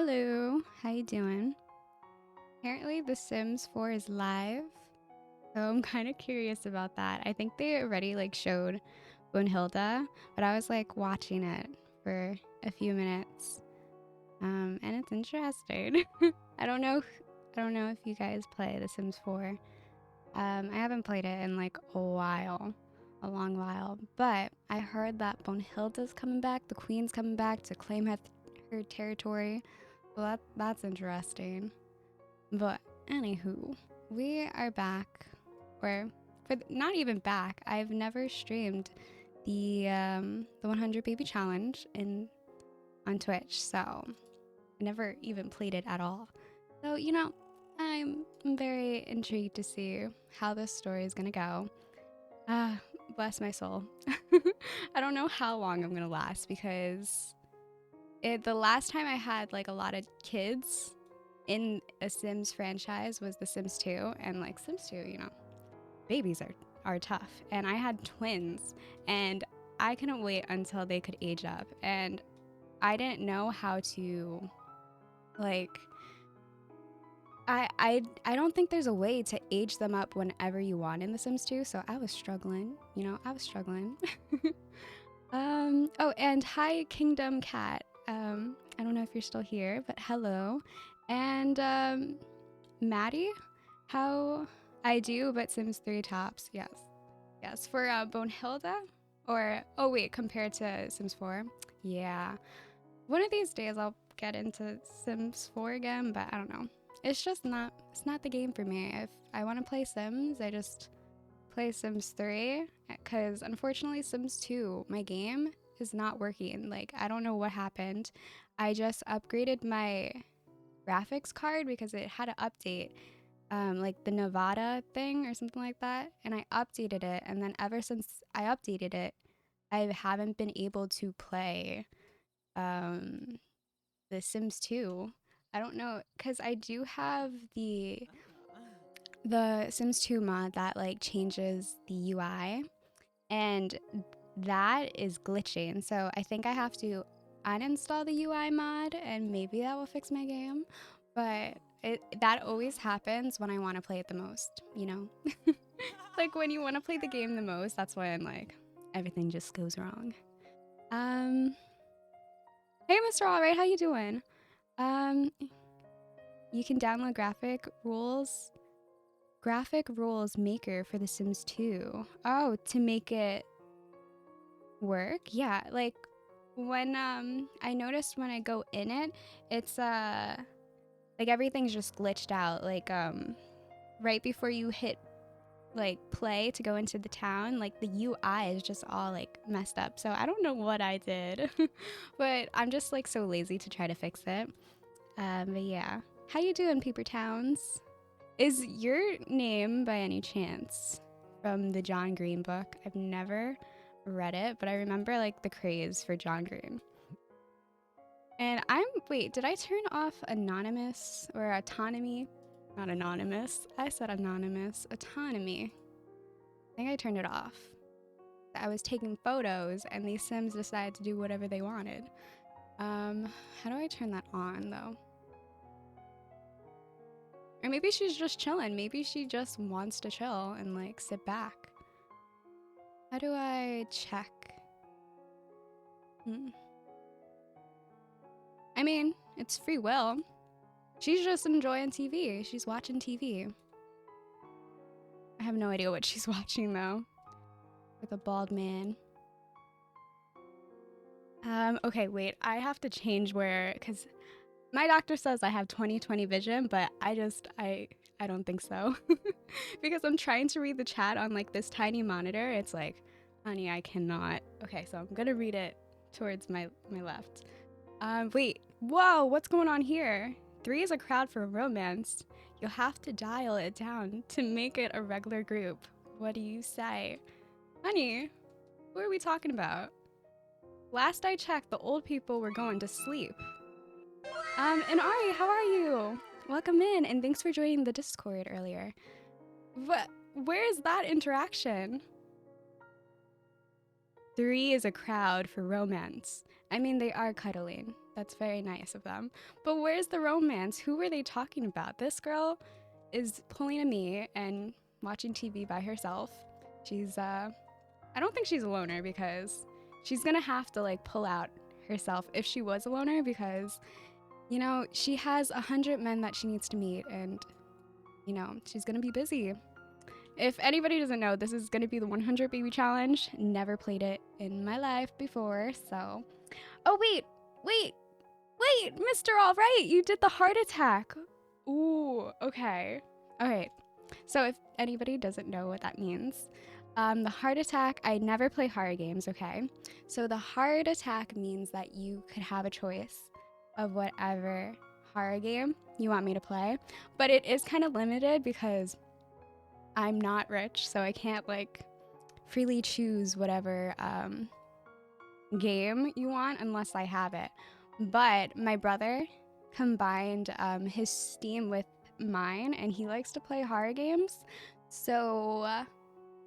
Hello, how you doing? Apparently The Sims 4 is live, so I'm kind of curious about that. I think they already showed Brunhilde, but I was watching it for a few minutes. And it's interesting. I don't know if you guys play The Sims 4. I haven't played it in a while, a long while, but I heard that Brunhilde's coming back, the queen's coming back to claim her territory. Well, that's interesting. But anywho, we are back, or not even back. I've never streamed the 100 baby challenge on Twitch, so I never even played it at all. So I'm very intrigued to see how this story is gonna go. Bless my soul. I don't know how long I'm gonna last because the last time I had a lot of kids in a Sims franchise was The Sims 2, and Sims 2, babies are tough. And I had twins, and I couldn't wait until they could age up, and I didn't know how to I don't think there's a way to age them up whenever you want in The Sims 2, so I was struggling. I was struggling. Oh, and hi, Kingdom Cat. I don't know if you're still here, but hello. And Maddie, how I do, but Sims 3 tops. Yes. Yes, for Bonehilda? Or, oh wait, compared to Sims 4? Yeah. One of these days I'll get into Sims 4 again, but I don't know. It's not the game for me. If I want to play Sims, I just play Sims 3, because unfortunately Sims 2, my game, is not working. I don't know what happened. I just upgraded my graphics card because it had an update, the Nevada thing or something like that, and I updated it, and then ever since I updated it, I haven't been able to play The Sims 2. I don't know, because I do have the Sims 2 mod that changes the UI, and that is glitching. So I think I have to uninstall the UI mod, and maybe that will fix my game. But that always happens when I want to play it the most, when you want to play the game the most, that's when everything just goes wrong. Hey, Mr. Alright, how you doing? You can download graphic rules maker for The Sims 2. Oh, to make it work? Yeah, when I noticed when I go in it, it's everything's just glitched out. Right before you hit play to go into the town, the UI is just all messed up. So I don't know what I did, but I'm just so lazy to try to fix it. But yeah, how you doing, Paper Towns? Is your name by any chance from the John Green book? I've never read it, but I remember the craze for John Green. And wait, did I turn off anonymous or autonomy? Not anonymous. I said anonymous. Autonomy. I think I turned it off. I was taking photos and these Sims decided to do whatever they wanted. How do I turn that on though? Or maybe she's just chilling. Maybe she just wants to chill and sit back. How do I check? I mean, it's free will. She's just enjoying TV. She's watching TV. I have no idea what she's watching though. With a bald man. Okay, wait. I have to change because my doctor says I have 20/20 vision, but I don't think so. Because I'm trying to read the chat on this tiny monitor. It's honey, I cannot. Okay, so I'm gonna read it towards my left. Wait. Whoa, what's going on here? 3 is a crowd for romance. You'll have to dial it down to make it a regular group. What do you say? Honey, who are we talking about? Last I checked, the old people were going to sleep. And Ari, how are you? Welcome in, and thanks for joining the Discord earlier. Where is that interaction? 3 is a crowd for romance. I mean, they are cuddling. That's very nice of them. But where's the romance? Who were they talking about? This girl is pulling a me and watching TV by herself. She's I don't think she's a loner because she's gonna have to like pull out herself if she was a loner because, you know, she has 100 men that she needs to meet and, you know, she's gonna be busy. If anybody doesn't know, this is gonna be the 100 baby challenge. Never played it in my life before, so. Oh, wait, Mr. All Right, you did the heart attack. Ooh, okay. All right. So if anybody doesn't know what that means, the heart attack, I never play horror games, okay? So the heart attack means that you could have a choice of whatever horror game you want me to play, but it is kind of limited because I'm not rich, so I can't like freely choose whatever game you want unless I have it. But my brother combined his Steam with mine, and he likes to play horror games. So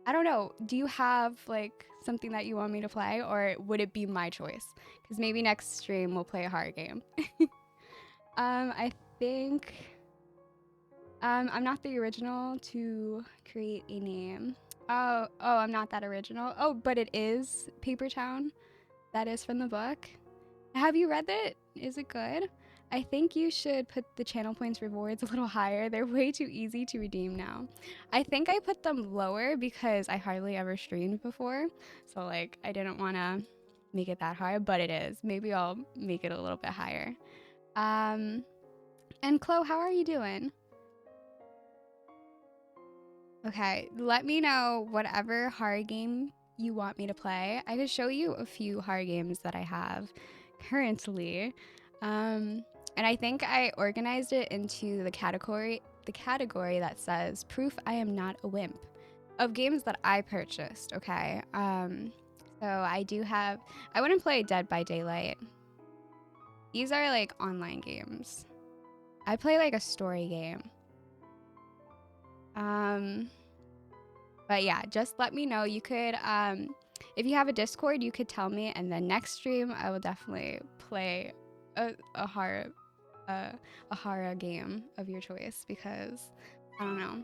I don't know. Do you have like something that you want me to play, or would it be my choice? Because maybe next stream we'll play a horror game. I think I'm not the original to create a name. Oh, I'm not that original. Oh, but it is Paper Town. That is from the book. Have you read it? Is it good? I think you should put the channel points rewards a little higher. They're way too easy to redeem now. I think I put them lower because I hardly ever streamed before. So like I didn't want to make it that high, but it is. Maybe I'll make it a little bit higher. And Chloe, how are you doing? Okay, let me know whatever horror game you want me to play. I could show you a few horror games that I have currently. And I think I organized it into the category that says proof I am not a wimp of games that I purchased, okay? So I wouldn't play Dead by Daylight. These are like online games. I play like a story game. But yeah, just let me know. You could, if you have a Discord, you could tell me, and then next stream I will definitely play a horror game of your choice because I don't know.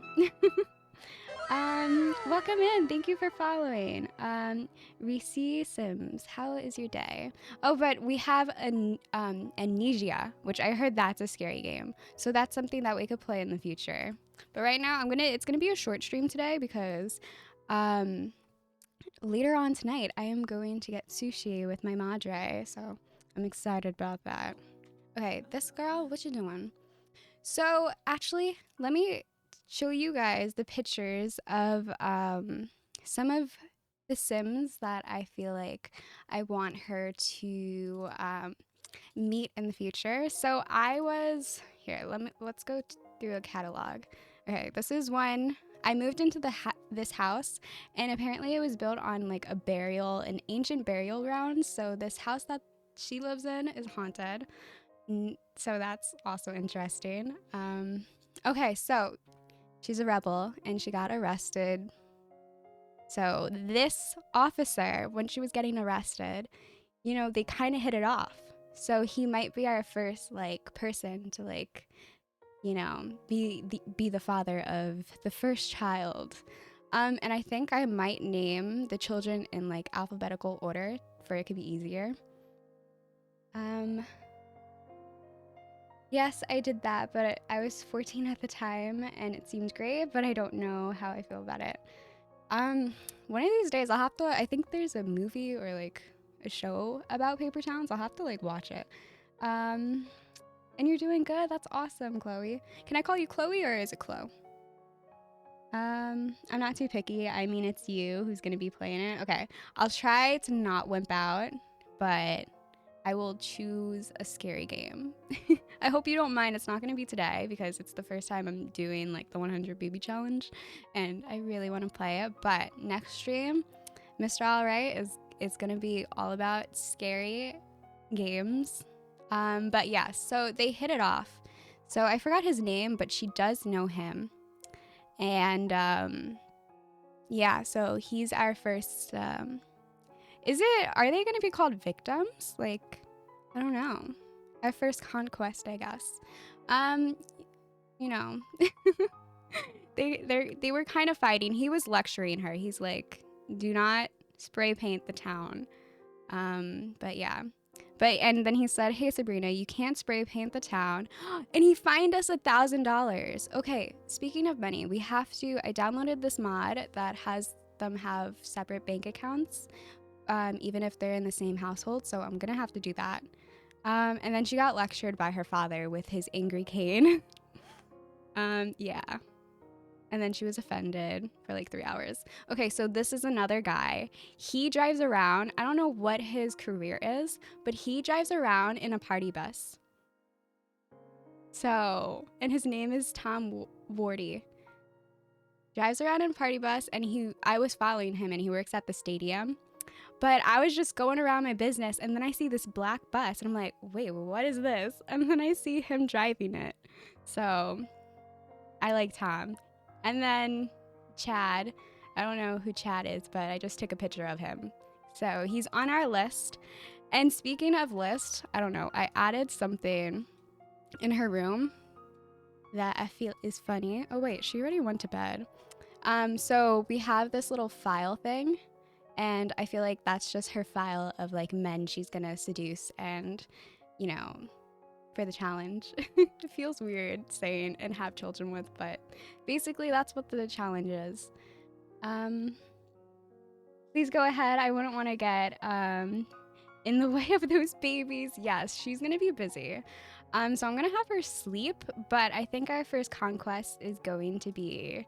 Welcome in. Thank you for following. Reese Sims, how is your day? Oh, but we have an Amnesia, which I heard that's a scary game. So that's something that we could play in the future. But right now, it's gonna be a short stream today because later on tonight I am going to get sushi with my madre, so I'm excited about that. Okay, this girl, what you doing? So actually, let me show you guys the pictures of some of the Sims that I feel like I want her to meet in the future. So let's go through a catalog. Okay, this is one. I moved into this house, and apparently it was built on like an ancient burial ground. So this house that she lives in is haunted. So that's also interesting. Okay, so she's a rebel and she got arrested. So this officer, when she was getting arrested, you know, they kind of hit it off. So he might be our first like person to like, you know, be the father of the first child. And I think I might name the children in like alphabetical order for it could be easier. Yes, I did that, but I was 14 at the time and it seemed great, but I don't know how I feel about it. One of these days I think there's a movie or like a show about paper towns. I'll have to like watch it. And you're doing good. That's awesome, Chloe. Can I call you Chloe or is it Chloe? I'm not too picky. I mean, it's you who's going to be playing it. Okay. I'll try to not wimp out, but I will choose a scary game. I hope you don't mind. It's not going to be today because it's the first time I'm doing like the 100 baby challenge and I really want to play it. But next stream, Mr. All Right is going to be all about scary games. But yeah, so they hit it off. So I forgot his name, but she does know him. And yeah, so he's our first are they going to be called victims? Like, I don't know. Our first conquest, I guess. Um, you know, they were kind of fighting. He was lecturing her. He's like, "Do not spray paint the town." But yeah. And then he said, "Hey Sabrina, you can't spray paint the town," and he fined us $1,000. Okay, speaking of money, we have to. I downloaded this mod that has them have separate bank accounts, even if they're in the same household. So I'm gonna have to do that. And then she got lectured by her father with his angry cane. Yeah. And then she was offended for like 3 hours. Okay, so this is another guy. He drives around. I don't know what his career is, but he drives around in a party bus. So, and his name is Tom Wardy. Drives around in a party bus, and I was following him, and he works at the stadium. But I was just going around my business, and then I see this black bus, and I'm like, wait, what is this? And then I see him driving it. So I like Tom. And then Chad. I don't know who Chad is, but I just took a picture of him. So he's on our list. And speaking of list, I don't know, I added something in her room that I feel is funny. Oh wait, she already went to bed. So we have this little file thing, and I feel like that's just her file of like men she's gonna seduce and, you know, for the challenge. It feels weird saying and have children with, but basically that's what the challenge is. Please go ahead. I wouldn't want to get in the way of those babies. Yes, she's gonna be busy. So I'm gonna have her sleep, but I think our first conquest is going to be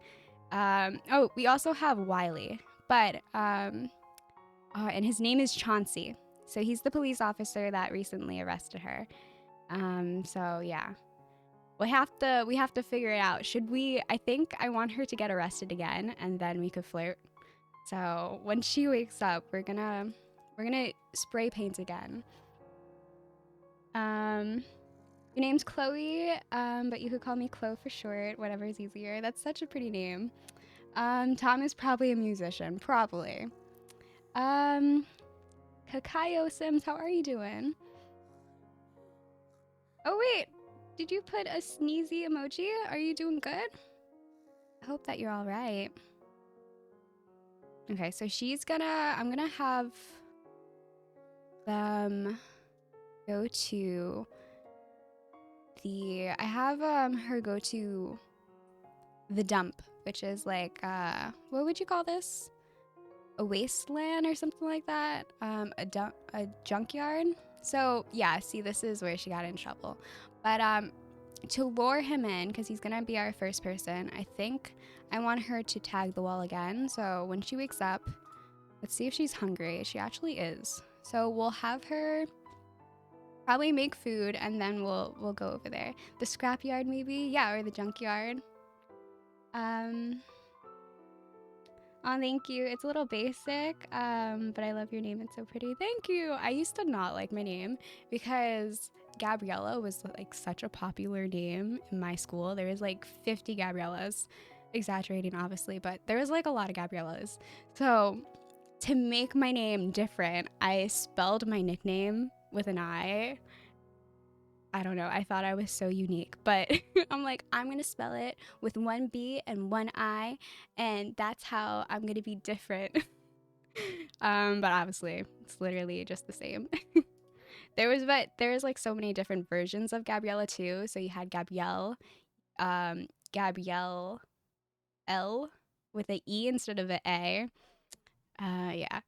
oh, we also have Wiley, but and his name is Chauncey. So he's the police officer that recently arrested her. So yeah. We have to figure it out. Should we? I think I want her to get arrested again, and then we could flirt. So when she wakes up, we're gonna spray paint again. Your name's Chloe, but you could call me Chloe for short. Whatever is easier. That's such a pretty name. Tom is probably a musician, probably. Kakayo Sims, how are you doing? Oh wait, did you put a sneezy emoji? Are you doing good? I hope that you're all right. Okay, so I'm gonna have them go to I have her go to the dump, which is like, what would you call this? A wasteland or something like that? A junkyard? So yeah, see, this is where she got in trouble. But to lure him in, because he's gonna be our first person, I think I want her to tag the wall again. So when she wakes up, let's see if she's hungry. She actually is. So we'll have her probably make food, and then we'll go over there. The scrapyard maybe? Yeah, or the junkyard. Oh, thank you. It's a little basic, but I love your name. It's so pretty. Thank you. I used to not like my name because Gabriella was like such a popular name in my school. There was like 50 Gabriellas, exaggerating obviously, but there was like a lot of Gabriellas. So to make my name different, I spelled my nickname with an I. I don't know. I thought I was so unique, but I'm like, I'm going to spell it with one B and one I, and that's how I'm going to be different. But obviously, it's literally just the same. There's like so many different versions of Gabriella too. So you had Gabrielle, Gabrielle L with an E instead of an A. Yeah.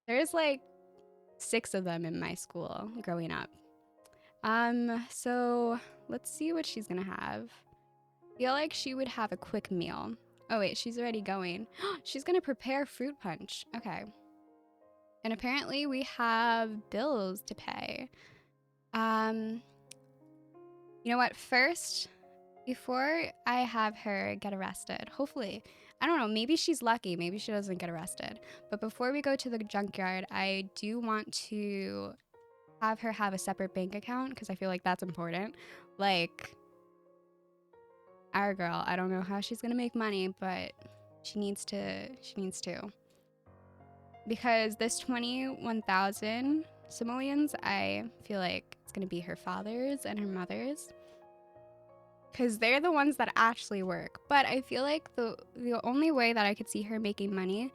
There's like 6 of them in my school growing up. So let's see what she's gonna have. Feel like she would have a quick meal. Oh wait, she's already going. She's gonna prepare fruit punch. Okay. And apparently we have bills to pay. You know what? First, before I have her get arrested, hopefully, I don't know, maybe she's lucky, maybe she doesn't get arrested. But before we go to the junkyard, I do want to have her have a separate bank account because I feel like that's important. Like, our girl, I don't know how she's gonna make money, but she needs to. Because this 21,000 simoleons, I feel like it's going to be her father's and her mother's, because they're the ones that actually work. But I feel like the only way that I could see her making money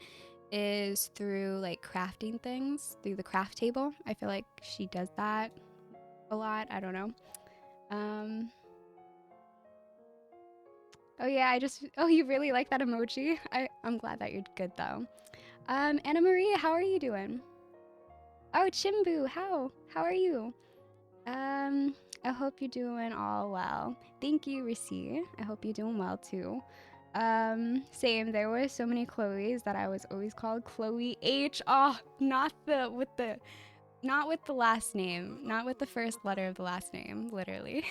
is through like crafting things, through the craft table. I feel like she does that a lot. I don't know. Oh yeah, oh, you really like that emoji? I'm glad that you're good though. Anna Marie, how are you doing? Oh, Chimbu, how are you? I hope you're doing all well. Thank you, Risi. I hope you're doing well too. Same. There were so many Chloes that I was always called Chloe H. Oh, not with the last name, not with the first letter of the last name, literally.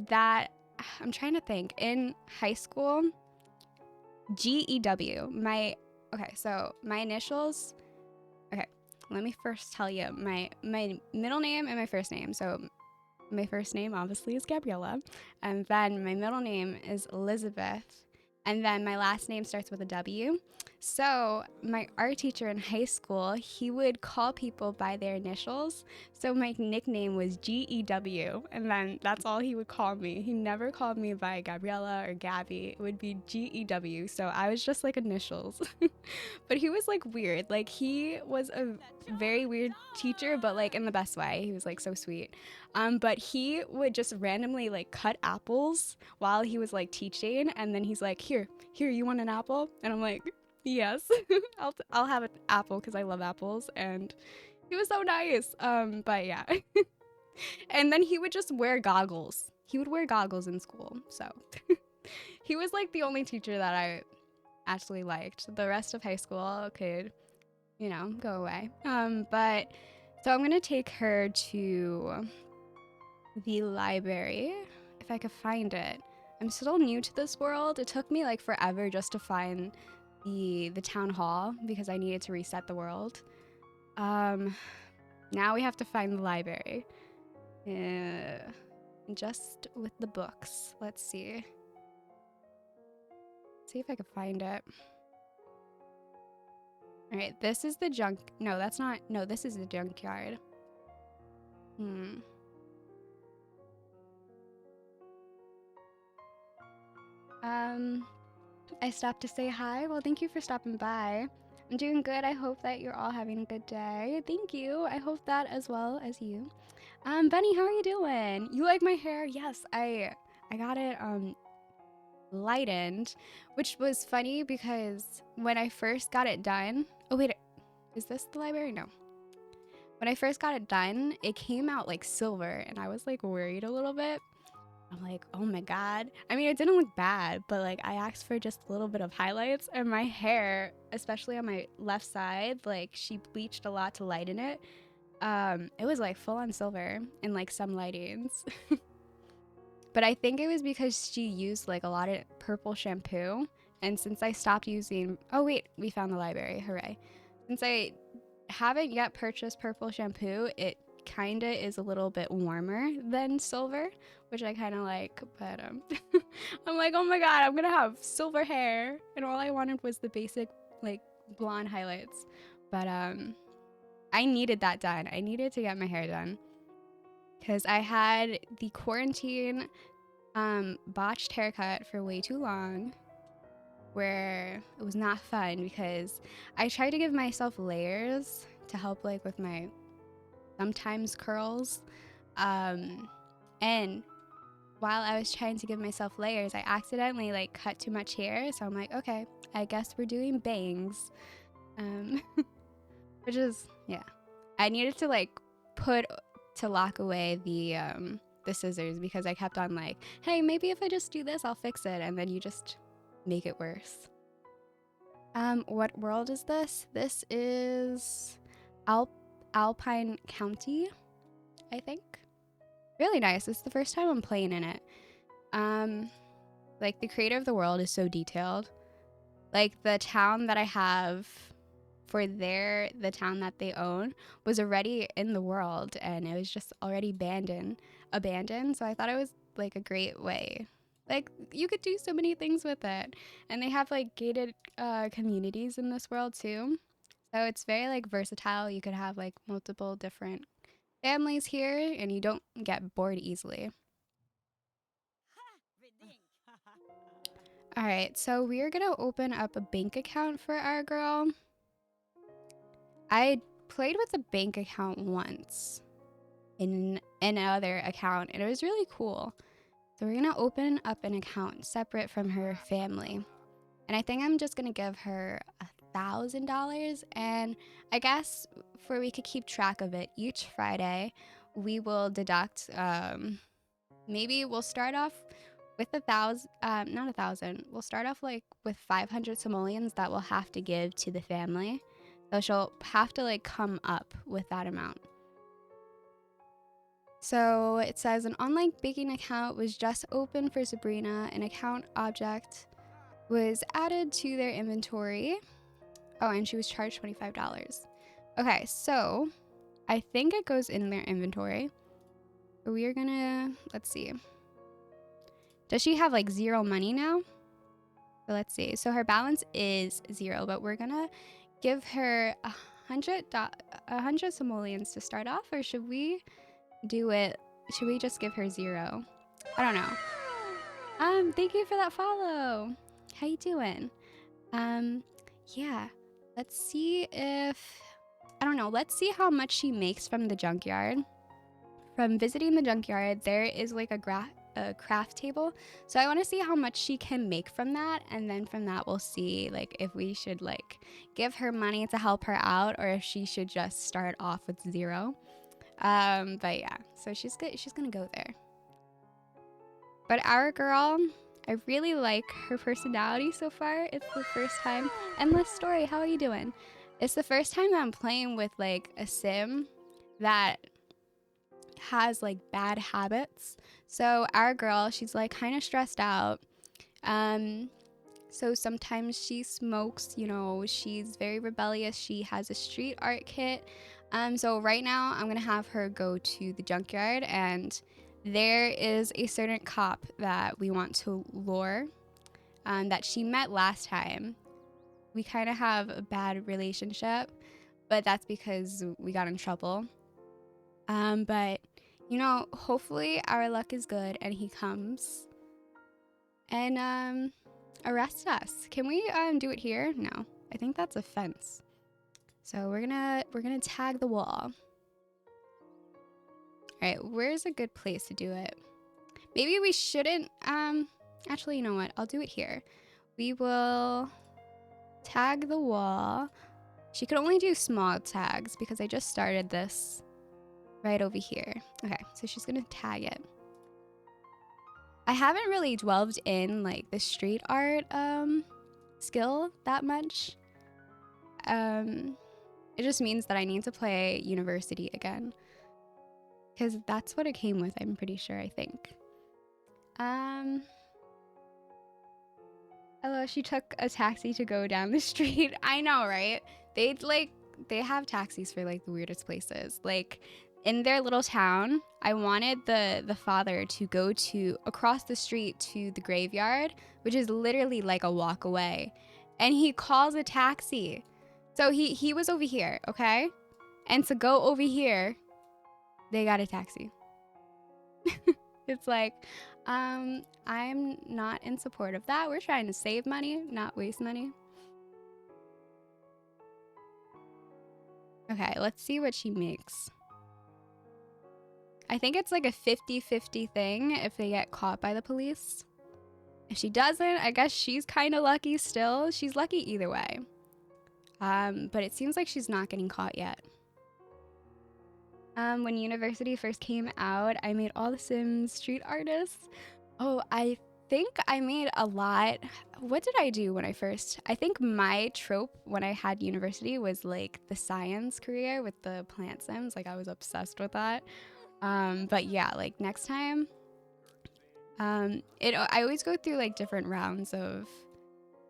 That I'm trying to think. In high school, GEW. So my initials. Okay, let me first tell you my middle name and my first name. So my first name obviously is Gabriella, and then my middle name is Elizabeth, and then my last name starts with a W. So my art teacher in high school, he would call people by their initials. So my nickname was GEW, and then that's all he would call me. He never called me by Gabriella or Gabby. It would be GEW. So I was just like initials. But he was like weird. Like he was a very weird teacher, but like in the best way. He was like so sweet. But he would just randomly like cut apples while he was like teaching, and then he's like, here, you want an apple? And I'm like, yes, I'll have an apple because I love apples. And he was so nice. But yeah. And then he would just wear goggles. He would wear goggles in school. So he was like the only teacher that I actually liked. The rest of high school could, go away. But so I'm gonna take her to the library if I could find it. I'm still new to this world. It took me like forever just to find the town hall because I needed to reset the world. Now we have to find the library. Just with the books. Let's see. See if I can find it. All right, this is the junk. No, that's not. No, this is the junkyard. I stopped to say hi. Well, thank you for stopping by. I'm doing good. I hope that you're all having a good day. Thank you. I hope that as well as you. Benny, how are you doing? You like my hair? Yes, I got it lightened, which was funny because when I first got it done. Oh wait, is this the library? No. When I first got it done, it came out like silver, and I was like worried a little bit. I'm like, oh my god. I mean, it didn't look bad, but like I asked for just a little bit of highlights, and my hair, especially on my left side, like she bleached a lot to lighten it. It was like full on silver in like some lightings. But I think it was because she used like a lot of purple shampoo, and since I stopped using, oh wait, we found the library, hooray. Since I haven't yet purchased purple shampoo, it kind of is a little bit warmer than silver, which I kind of like, but I'm like, oh my god, I'm gonna have silver hair, and all I wanted was the basic like blonde highlights. But I needed that done. I needed to get my hair done because I had the quarantine botched haircut for way too long, where it was not fun because I tried to give myself layers to help like with my sometimes curls, and while I was trying to give myself layers, I accidentally like cut too much hair, so I'm like, okay, I guess we're doing bangs, which is, yeah, I needed to like lock away the scissors because I kept on like, hey, maybe if I just do this I'll fix it, and then you just make it worse. What world is this? This is Alpine County, I think. Really nice. It's the first time I'm playing in it. Like the creator of the world is so detailed. Like the town that I have for the town that they own was already in the world, and it was just already abandoned. So I thought it was like a great way. Like you could do so many things with it, and they have like gated communities in this world too. So it's very like versatile. You could have like multiple different families here and you don't get bored easily. All right, so we're gonna open up a bank account for our girl. I played with a bank account once in another account and it was really cool. So we're gonna open up an account separate from her family. And I think I'm just gonna give her $1,000. And I guess for we could keep track of it each Friday, we will deduct, maybe we'll start off with not 1,000. We'll start off like with 500 simoleons that we'll have to give to the family. So she'll have to like come up with that amount. So it says an online banking account was just opened for Sabrina. An account object was added to their inventory. Oh, and she was charged $25. Okay, so I think it goes in their inventory. We are gonna, let's see. Does she have like 0 money now? So let's see. So her balance is 0, but we're gonna give her 100 simoleons to start off, or should we do it? Should we just give her 0? I don't know. Thank you for that follow. How you doing? Yeah. Let's see if, I don't know. Let's see how much she makes from the junkyard. From visiting the junkyard, there is like a craft table. So I want to see how much she can make from that. And then from that, we'll see like if we should like give her money to help her out or if she should just start off with 0. But yeah, so she's gonna go there. But our girl, I really like her personality so far. It's the first time. Endless Story, how are you doing? It's the first time that I'm playing with like a sim that has like bad habits. So our girl, she's like kind of stressed out. So sometimes she smokes, you know, she's very rebellious. She has a street art kit. So right now I'm gonna have her go to the junkyard and there is a certain cop that we want to lure that she met last time. We kind of have a bad relationship, but that's because we got in trouble. But, you know, hopefully our luck is good and he comes and arrest us. Can we do it here? No, I think that's a fence. So we're gonna tag the wall. All right, where's a good place to do it? Maybe we shouldn't, actually, you know what? I'll do it here. We will tag the wall. She could only do small tags because I just started this right over here. Okay, so she's gonna tag it. I haven't really delved in like the street art skill that much. It just means that I need to play University again. Because that's what it came with, I'm pretty sure, I think. Hello, she took a taxi to go down the street. I know, right? They have taxis for like the weirdest places. Like in their little town, I wanted the father to go to across the street to the graveyard, which is literally like a walk away. And he calls a taxi. So he was over here, okay? And to go over here, they got a taxi. It's like, I'm not in support of that. We're trying to save money, not waste money. Okay, let's see what she makes. I think it's like a 50-50 thing if they get caught by the police. If she doesn't, I guess she's kind of lucky still. She's lucky either way. But it seems like she's not getting caught yet. When University first came out, I made all the Sims street artists. Oh, I think I made a lot. What did I do when I first? I think my trope when I had University was like the science career with the plant sims. Like I was obsessed with that. But yeah, like next time, I always go through like different rounds of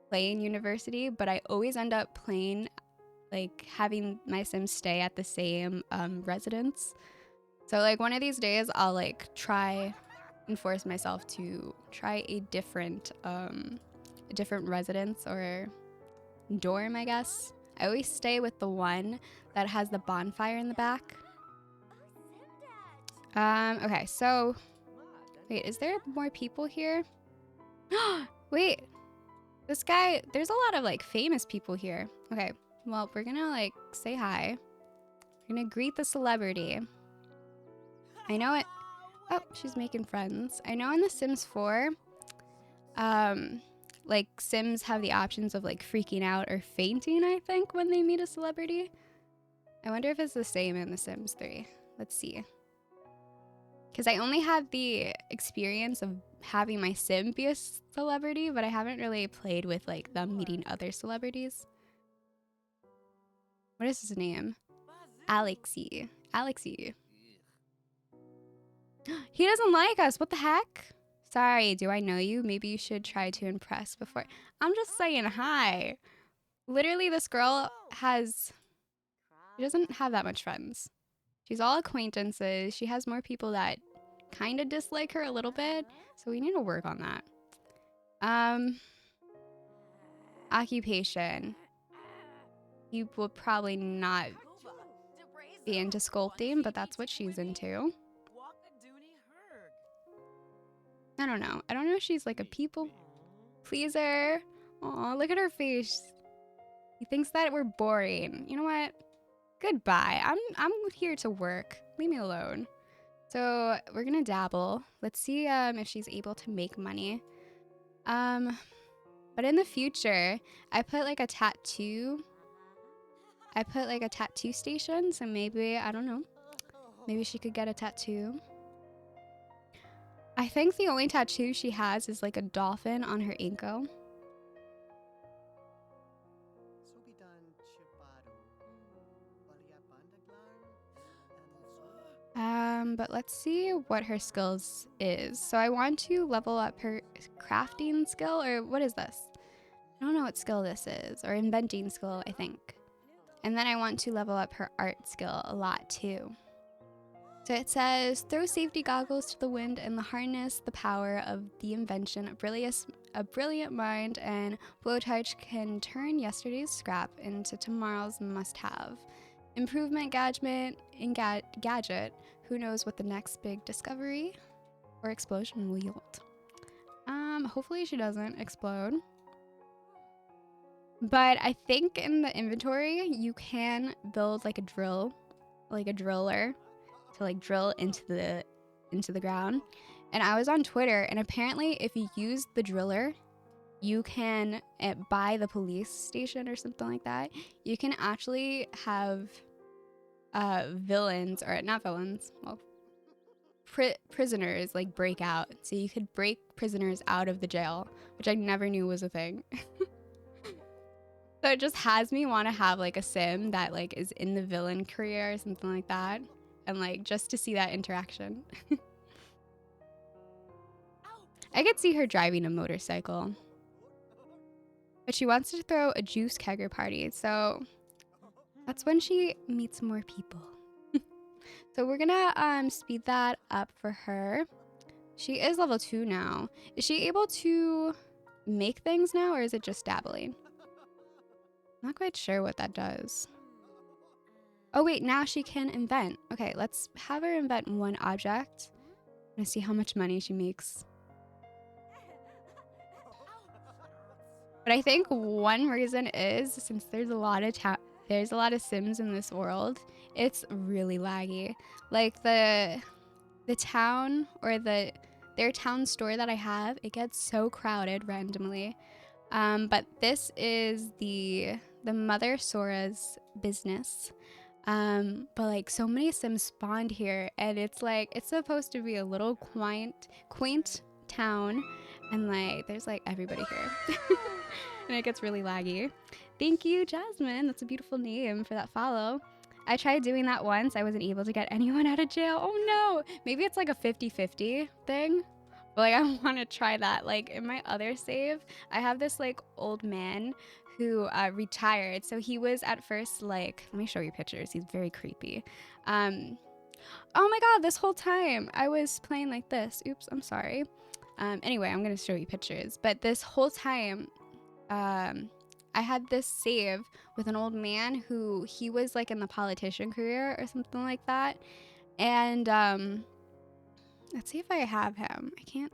playing University, but I always end up playing like having my sims stay at the same residence. So like one of these days I'll like try and force myself to try a different residence or dorm, I guess. I always stay with the one that has the bonfire in the back. Okay, so wait, is there more people here? Wait, this guy, there's a lot of like famous people here. Okay, well, we're gonna like say hi. We're gonna greet the celebrity. I know it. Oh, she's making friends. I know in The Sims 4, like Sims have the options of like freaking out or fainting, I think, when they meet a celebrity. I wonder if it's the same in The Sims 3. Let's see. Because I only have the experience of having my sim be a celebrity, but I haven't really played with like them meeting other celebrities. What is his name? Alexi. Alexi. He doesn't like us. What the heck? Sorry, do I know you? Maybe you should try to impress before. I'm just saying hi. Literally, this girl she doesn't have that much friends. She's all acquaintances. She has more people that kind of dislike her a little bit. So we need to work on that. Occupation. You will probably not be into sculpting, but that's what she's into. I don't know. I don't know if she's like a people pleaser. Aw, look at her face. He thinks that we're boring. You know what? Goodbye. I'm here to work. Leave me alone. So we're gonna dabble. Let's see if she's able to make money. But in the future, I put like a tattoo. I put like a tattoo station, so maybe, I don't know. Maybe she could get a tattoo. I think the only tattoo she has is like a dolphin on her ankle. But let's see what her skills is. So I want to level up her crafting skill, or what is this? I don't know what skill this is, or inventing skill, I think. And then I want to level up her art skill a lot too. So it says, throw safety goggles to the wind and harness the power of the invention. A brilliant mind and blowtorch can turn yesterday's scrap into tomorrow's must-have. Improvement gadget. Who knows what the next big discovery or explosion will yield. Hopefully she doesn't explode. But I think in the inventory, you can build like a drill, like a driller to like drill into the ground. And I was on Twitter, and apparently if you use the driller, you can buy the police station or something like that. You can actually have villains, or not villains, well, prisoners like break out. So you could break prisoners out of the jail, which I never knew was a thing. So it just has me want to have like a sim that like is in the villain career or something like that, and like just to see that interaction. I could see her driving a motorcycle, but she wants to throw a juice kegger party, so that's when she meets more people. So we're gonna speed that up for her. She is level 2 now. Is she able to make things now, or is it just dabbling? Not quite sure what that does. Oh wait, now she can invent. Okay, let's have her invent one object. I'm gonna see how much money she makes. But I think one reason is, since there's a lot of Sims in this world, it's really laggy. Like the town, or their town store that I have, it gets so crowded randomly. But this is the mother Sora's business. But like so many Sims spawned here, and it's like it's supposed to be a little quaint town, and like there's like everybody here. And it gets really laggy. Thank you, Jasmine. That's a beautiful name for that follow. I tried doing that once. I wasn't able to get anyone out of jail. Oh no. Maybe it's like a 50-50 thing. But like I want to try that. Like in my other save, I have this like old man who retired. So he was at first like, let me show you pictures. He's very creepy. Oh my God, this whole time I was playing like this. Oops, I'm sorry. Anyway, I'm going to show you pictures. But this whole time, I I had this save with an old man who he was like in the politician career or something like that. And let's see if I have him. I can't.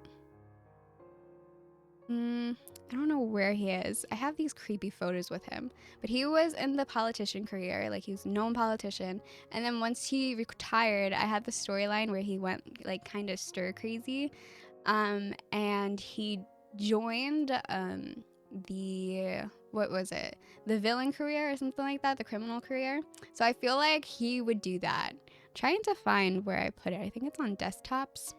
I don't know where he is. I have these creepy photos with him, but he was in the politician career, like he was a known politician. And then once he retired, I had the storyline where he went like kind of stir crazy, and he joined the what was it, the villain career or something like that, the criminal career. So I feel like he would do that. Trying to find where I put it. I think it's on desktops.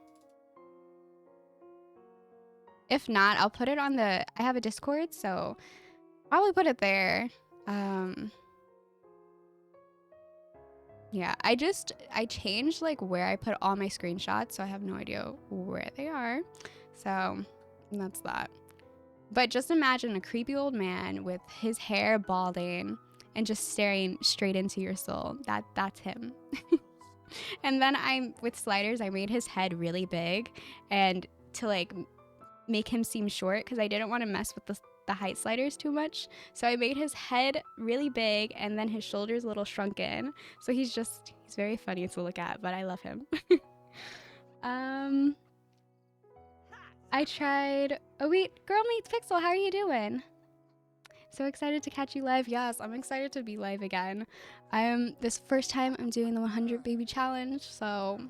If not, I'll put it on I have a Discord, so probably put it there. Yeah, I changed like where I put all my screenshots, so I have no idea where they are. So that's that. But just imagine a creepy old man with his hair balding and just staring straight into your soul. That's him. And then with sliders, I made his head really big, and to like make him seem short because I didn't want to mess with the height sliders too much. So I made his head really big and then his shoulders a little shrunken. So he's very funny to look at, but I love him. I tried. Oh wait, Girl Meets Pixel, how are you doing? So excited to catch you live. Yes, I'm excited to be live again. This first time I'm doing the 100 baby challenge, so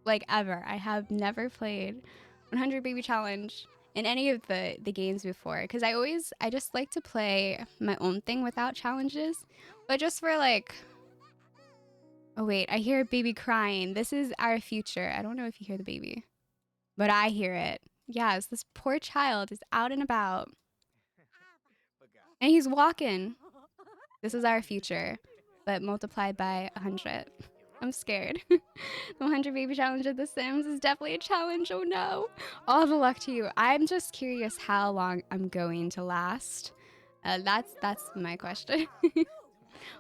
like ever. I have never played 100 baby challenge in any of the games before, because I just like to play my own thing without challenges, but just for like, oh wait, I hear a baby crying. This is our future. I don't know if you hear the baby, but I hear it. Yes, this poor child is out and about and he's walking. This is our future, but multiplied by 100. I'm scared. The 100 baby challenge of The Sims is definitely a challenge. Oh no. All the luck to you. I'm just curious how long I'm going to last. That's my question.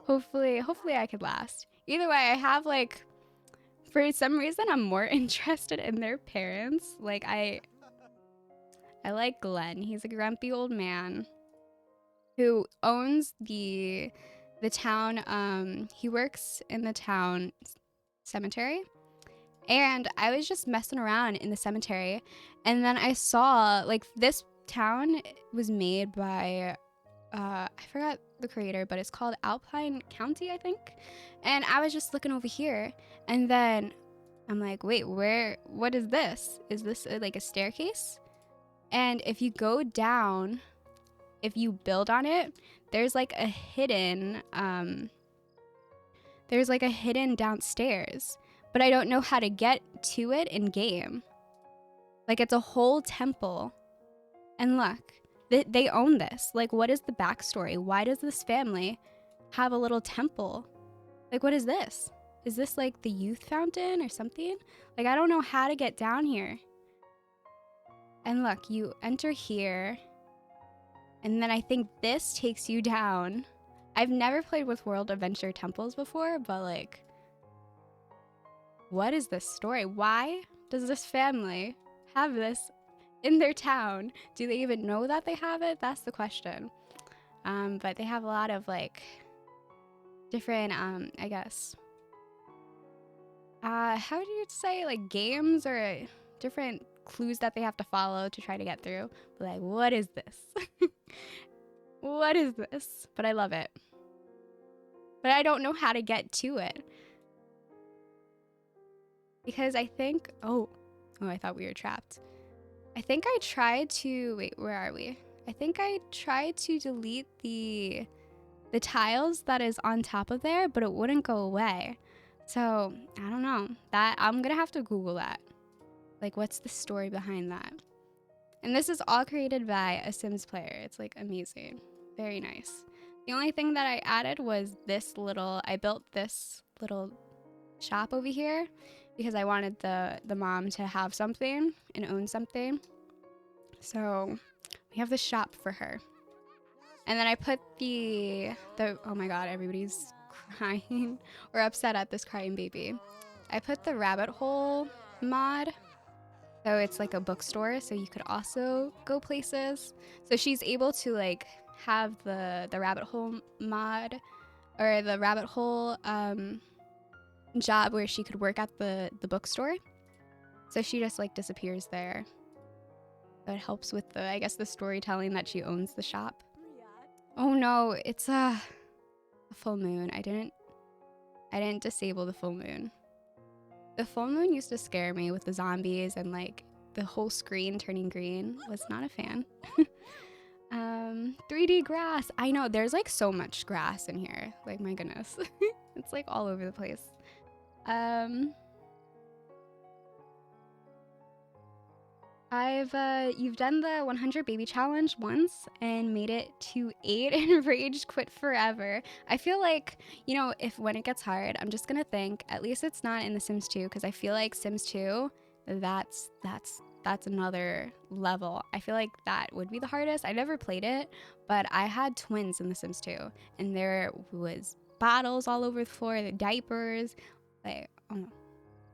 Hopefully I could last. Either way, I have like, for some reason, I'm more interested in their parents. Like I like Glenn. He's a grumpy old man who owns the town. He works in the town cemetery, and I was just messing around in the cemetery, and then I saw like this town was made by I forgot the creator, but it's called Alpine County, I think. And I was just looking over here, and then I'm like, wait, what is this? Is this like a staircase? And if you go down, if you build on it, there's like a hidden downstairs, but I don't know how to get to it in game. Like it's a whole temple. And look, they own this. Like, what is the backstory? Why does this family have a little temple? Like, what is this? Is this like the youth fountain or something? Like, I don't know how to get down here. And look, you enter here, and then I think this takes you down. I've never played with World Adventure Temples before, but like, what is this story? Why does this family have this in their town? Do they even know that they have it? That's the question. But they have a lot of like different, I guess, how do you say, like games or different clues that they have to follow to try to get through. But like, what is this? What is this? But I love it. But I don't know how to get to it. Because I think, oh, I thought we were trapped. I think I tried to, wait, where are we? I think I tried to delete the tiles that is on top of there, but it wouldn't go away. So I don't know. That I'm gonna have to Google that. Like, what's the story behind that? And this is all created by a Sims player. It's like amazing. Very nice. The only thing that I added was I built this little shop over here because I wanted the mom to have something and own something. So we have the shop for her. And then I put the oh my god, everybody's crying or upset at this crying baby. I put the rabbit hole mod. So it's like a bookstore, so you could also go places. So she's able to like have the rabbit hole mod or the rabbit hole job where she could work at the bookstore. So she just like disappears there. That helps with the, I guess, the storytelling that she owns the shop. Oh no, it's a full moon. I didn't disable the full moon. The full moon used to scare me with the zombies and like the whole screen turning green. Was not a fan. 3D grass. I know, there's like so much grass in here. Like my goodness. It's like all over the place. You've done the 100 baby challenge once and made it to 8 and rage quit forever. I feel like, you know, when it gets hard, I'm just gonna think, at least it's not in The Sims 2, because I feel like Sims 2, that's another level. I feel like that would be the hardest. I never played it, but I had twins in The Sims 2, and there was bottles all over the floor, the diapers, like, oh,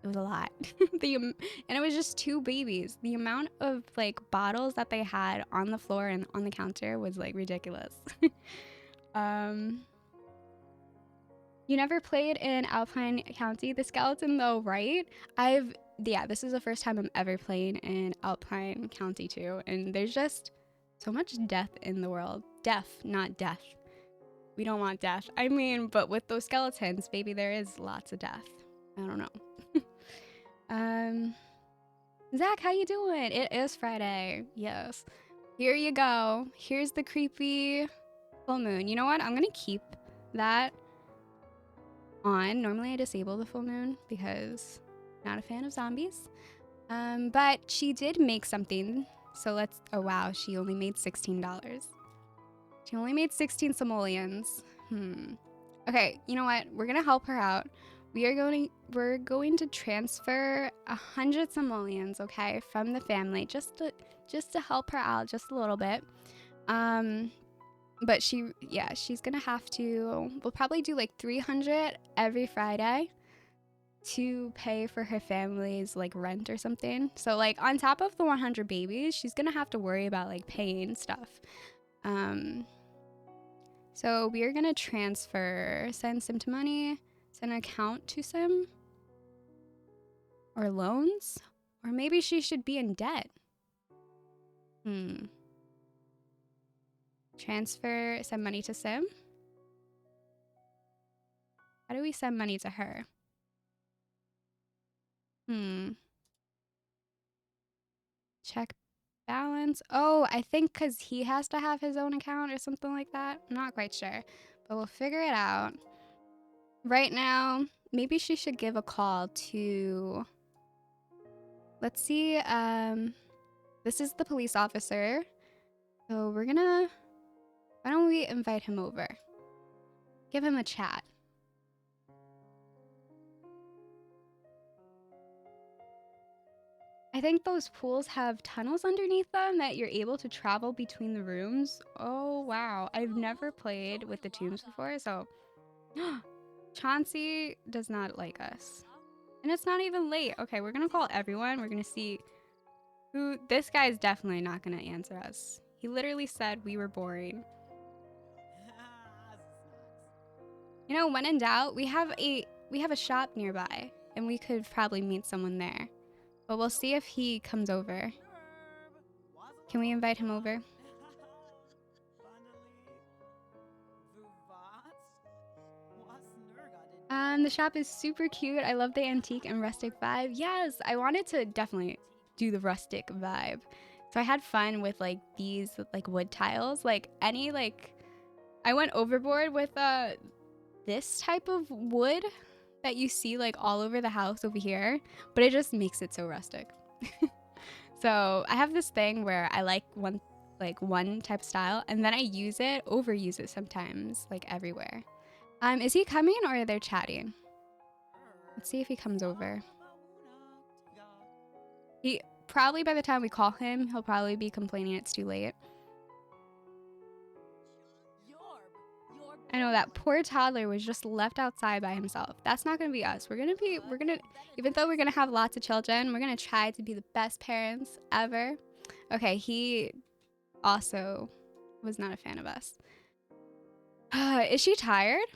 it was a lot. And it was just 2 babies. The amount of like bottles that they had on the floor and on the counter was like ridiculous. You never played in Alpine County, the skeleton though, right? This is the first time I'm ever playing in Alpine County too, and there's just so much death in the world. Death, not death. We don't want death. I mean, but with those skeletons, baby, there is lots of death. I don't know. Zach, how you doing? It is Friday. Yes. Here you go. Here's the creepy full moon. You know what? I'm gonna keep that on. Normally I disable the full moon because I'm not a fan of zombies. But she did make something. So oh wow, she only made $16. She only made 16 simoleons. Okay, you know what? We're gonna help her out. We're going to transfer 100 simoleons, okay, from the family, just to help her out just a little bit. But she's gonna have to. We'll probably do like 300 every Friday to pay for her family's like rent or something. So like on top of the 100 babies, she's gonna have to worry about like paying stuff. So we are gonna send Sim to money. An account to Sim, or loans, or maybe she should be in debt. Send money to Sim. How do we send money to her? Check balance. Oh, I think because he has to have his own account or something like that. I'm not quite sure, but we'll figure it out. Right now, maybe she should give a call to, let's see, this is the police officer. So why don't we invite him over? Give him a chat. I think those pools have tunnels underneath them that you're able to travel between the rooms. Oh, wow. I've never played with the tombs before, so Chauncey does not like us. And it's not even late. Okay, we're gonna call everyone. We're gonna see who. This guy's definitely not gonna answer us. He literally said we were boring. You know, when in doubt, we have a shop nearby, and we could probably meet someone there. But we'll see if he comes over. Can we invite him over? The shop is super cute. I love the antique and rustic vibe. Yes, I wanted to definitely do the rustic vibe. So I had fun with like these like wood tiles. Like I went overboard with this type of wood that you see like all over the house over here, but it just makes it so rustic. So I have this thing where I like one type of style, and then I overuse it sometimes, like everywhere. Is he coming or are they chatting? Let's see if he comes over. He probably, by the time we call him, he'll probably be complaining it's too late. I know that poor toddler was just left outside by himself. That's not gonna be us. We're gonna, even though we're gonna have lots of children, we're gonna try to be the best parents ever. Okay, he also Was not a fan of us. Is she tired?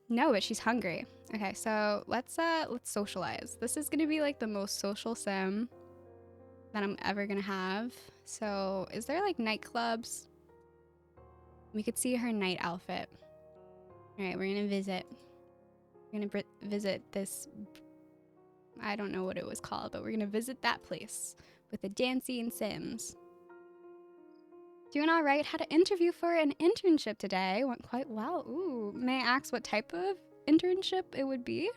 No, but she's hungry. Okay, so let's socialize. This is gonna be like the most social sim that I'm ever gonna have. So is there like nightclubs? We could see her night outfit. All right, we're gonna visit. We're gonna visit this. I don't know what it was called, but we're gonna visit that place with the dancing sims. Doing all right. Had an interview for an internship today. Went quite well. Ooh, may I ask what type of internship it would be?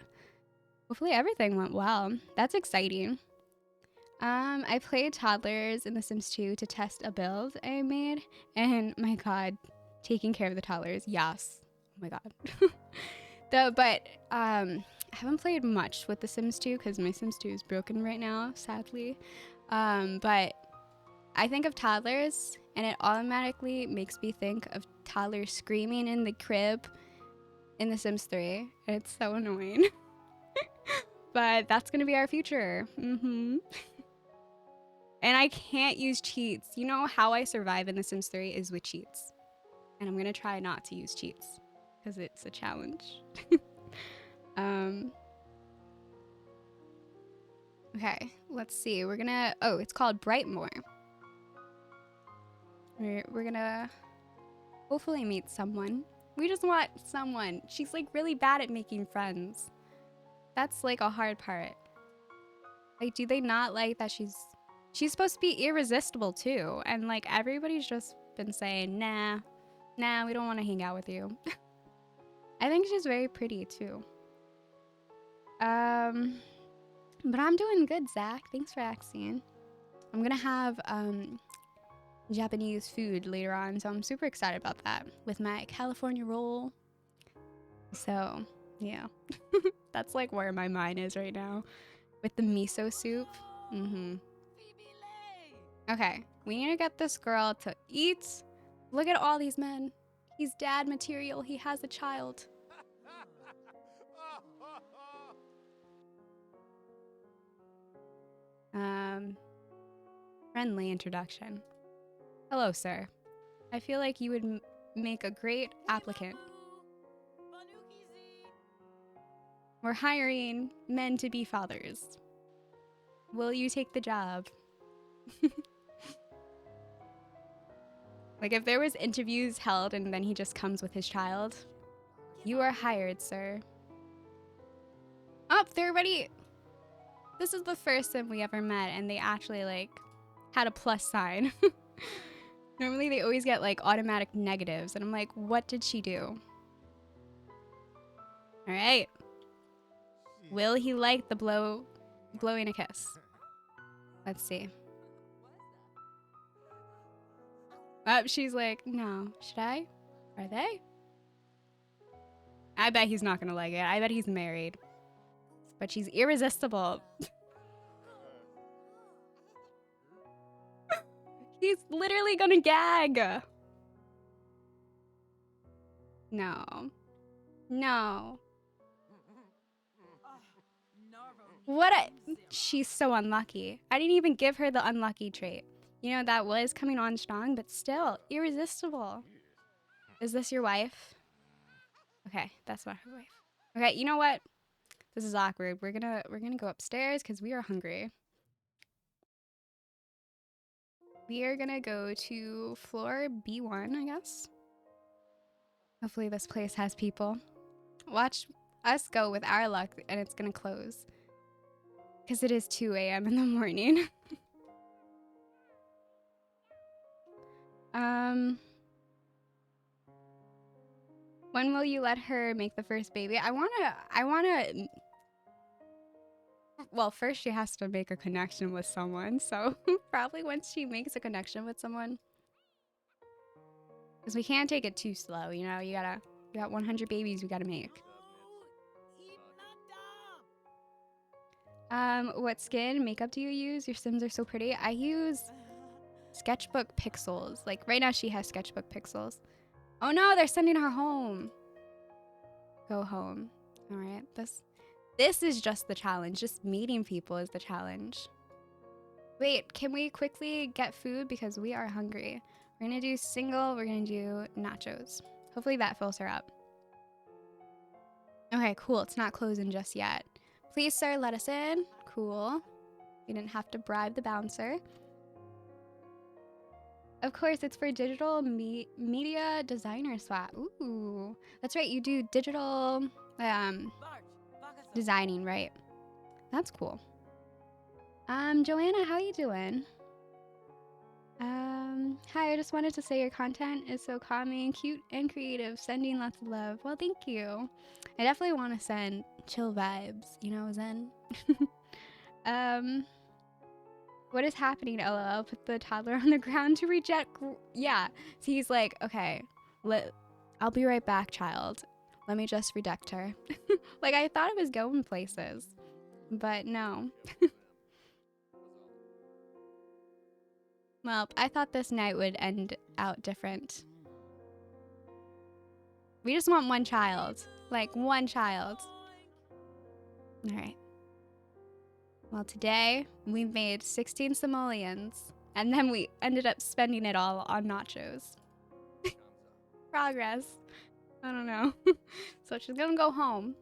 Hopefully everything went well. That's exciting. I played toddlers in The Sims 2 to test a build I made, and my god, taking care of the toddlers, yes. Oh my god. But I haven't played much with The Sims 2 because my Sims 2 is broken right now, sadly. But I think of toddlers, and it automatically makes me think of toddlers screaming in the crib in The Sims 3. And it's so annoying. But that's gonna be our future. And I can't use cheats. You know how I survive in The Sims 3 is with cheats. And I'm gonna try not to use cheats because it's a challenge. Okay, let's see. We're gonna, oh, it's called Brightmore. We're gonna hopefully meet someone. We just want someone. She's like really bad at making friends. That's like a hard part. Like, do they not like that she's supposed to be irresistible too? And like everybody's just been saying, nah, we don't want to hang out with you. I think she's very pretty too. But I'm doing good, Zach. Thanks for asking. I'm gonna have Japanese food later on, so I'm super excited about that with my California roll. So yeah, that's like where my mind is right now with the miso soup. Okay, we need to get this girl to eat. Look at all these men. He's dad material. He has a child. Friendly introduction. Hello, sir. I feel like you would make a great applicant. We're hiring men to be fathers. Will you take the job? Like if there was interviews held and then he just comes with his child. You are hired, sir. Oh, they're ready. This is the first sim we ever met and they actually like had a plus sign. Normally they always get like automatic negatives and I'm like, what did she do? All right. Will he like the blowing a kiss? Let's see. Oh, she's like, no. Should I? Are they? I bet he's not gonna like it. I bet he's married. But she's irresistible. He's literally gonna gag. No. No. She's so unlucky. I didn't even give her the unlucky trait. You know, that was coming on strong, but still, irresistible. Is this your wife? Okay, that's not her wife. Okay, you know what? This is awkward. We're gonna go upstairs because we are hungry. We are gonna go to floor B1, I guess. Hopefully this place has people. Watch us go with our luck and it's gonna close. Because it is 2 a.m. in the morning. When will you let her make the first baby? I wanna well, first she has to make a connection with someone, so probably once she makes a connection with someone. Because we can't take it too slow, you know, you got 100 babies we gotta make. What skin makeup do you use? Your Sims are so pretty. I use Sketchbook Pixels. Like right now she has Sketchbook Pixels. Oh no, they're sending her home. Go home. All right, this is just the challenge. Just meeting people is the challenge. Wait, can we quickly get food because we are hungry? We're gonna do single, we're gonna do nachos. Hopefully that fills her up. Okay, cool, it's not closing just yet. Please, sir, let us in. Cool. We didn't have to bribe the bouncer. Of course, it's for digital media designer swap. Ooh, that's right, you do digital designing, right? That's cool. Joanna, how you doing? Hi, I just wanted to say your content is so calming, cute, and creative. Sending lots of love. Well, thank you. I definitely want to send chill vibes, you know, Zen. What is happening, LOL? Put the toddler on the ground to reject. Yeah. So he's like, okay, I'll be right back, child. Let me just reject her. Like, I thought it was going places, but no. Well, I thought this night would end out different. We just want one child. Like, one child. All right. Well, today we made 16 simoleons, and then we ended up spending it all on nachos. Progress. I don't know. So she's gonna go home.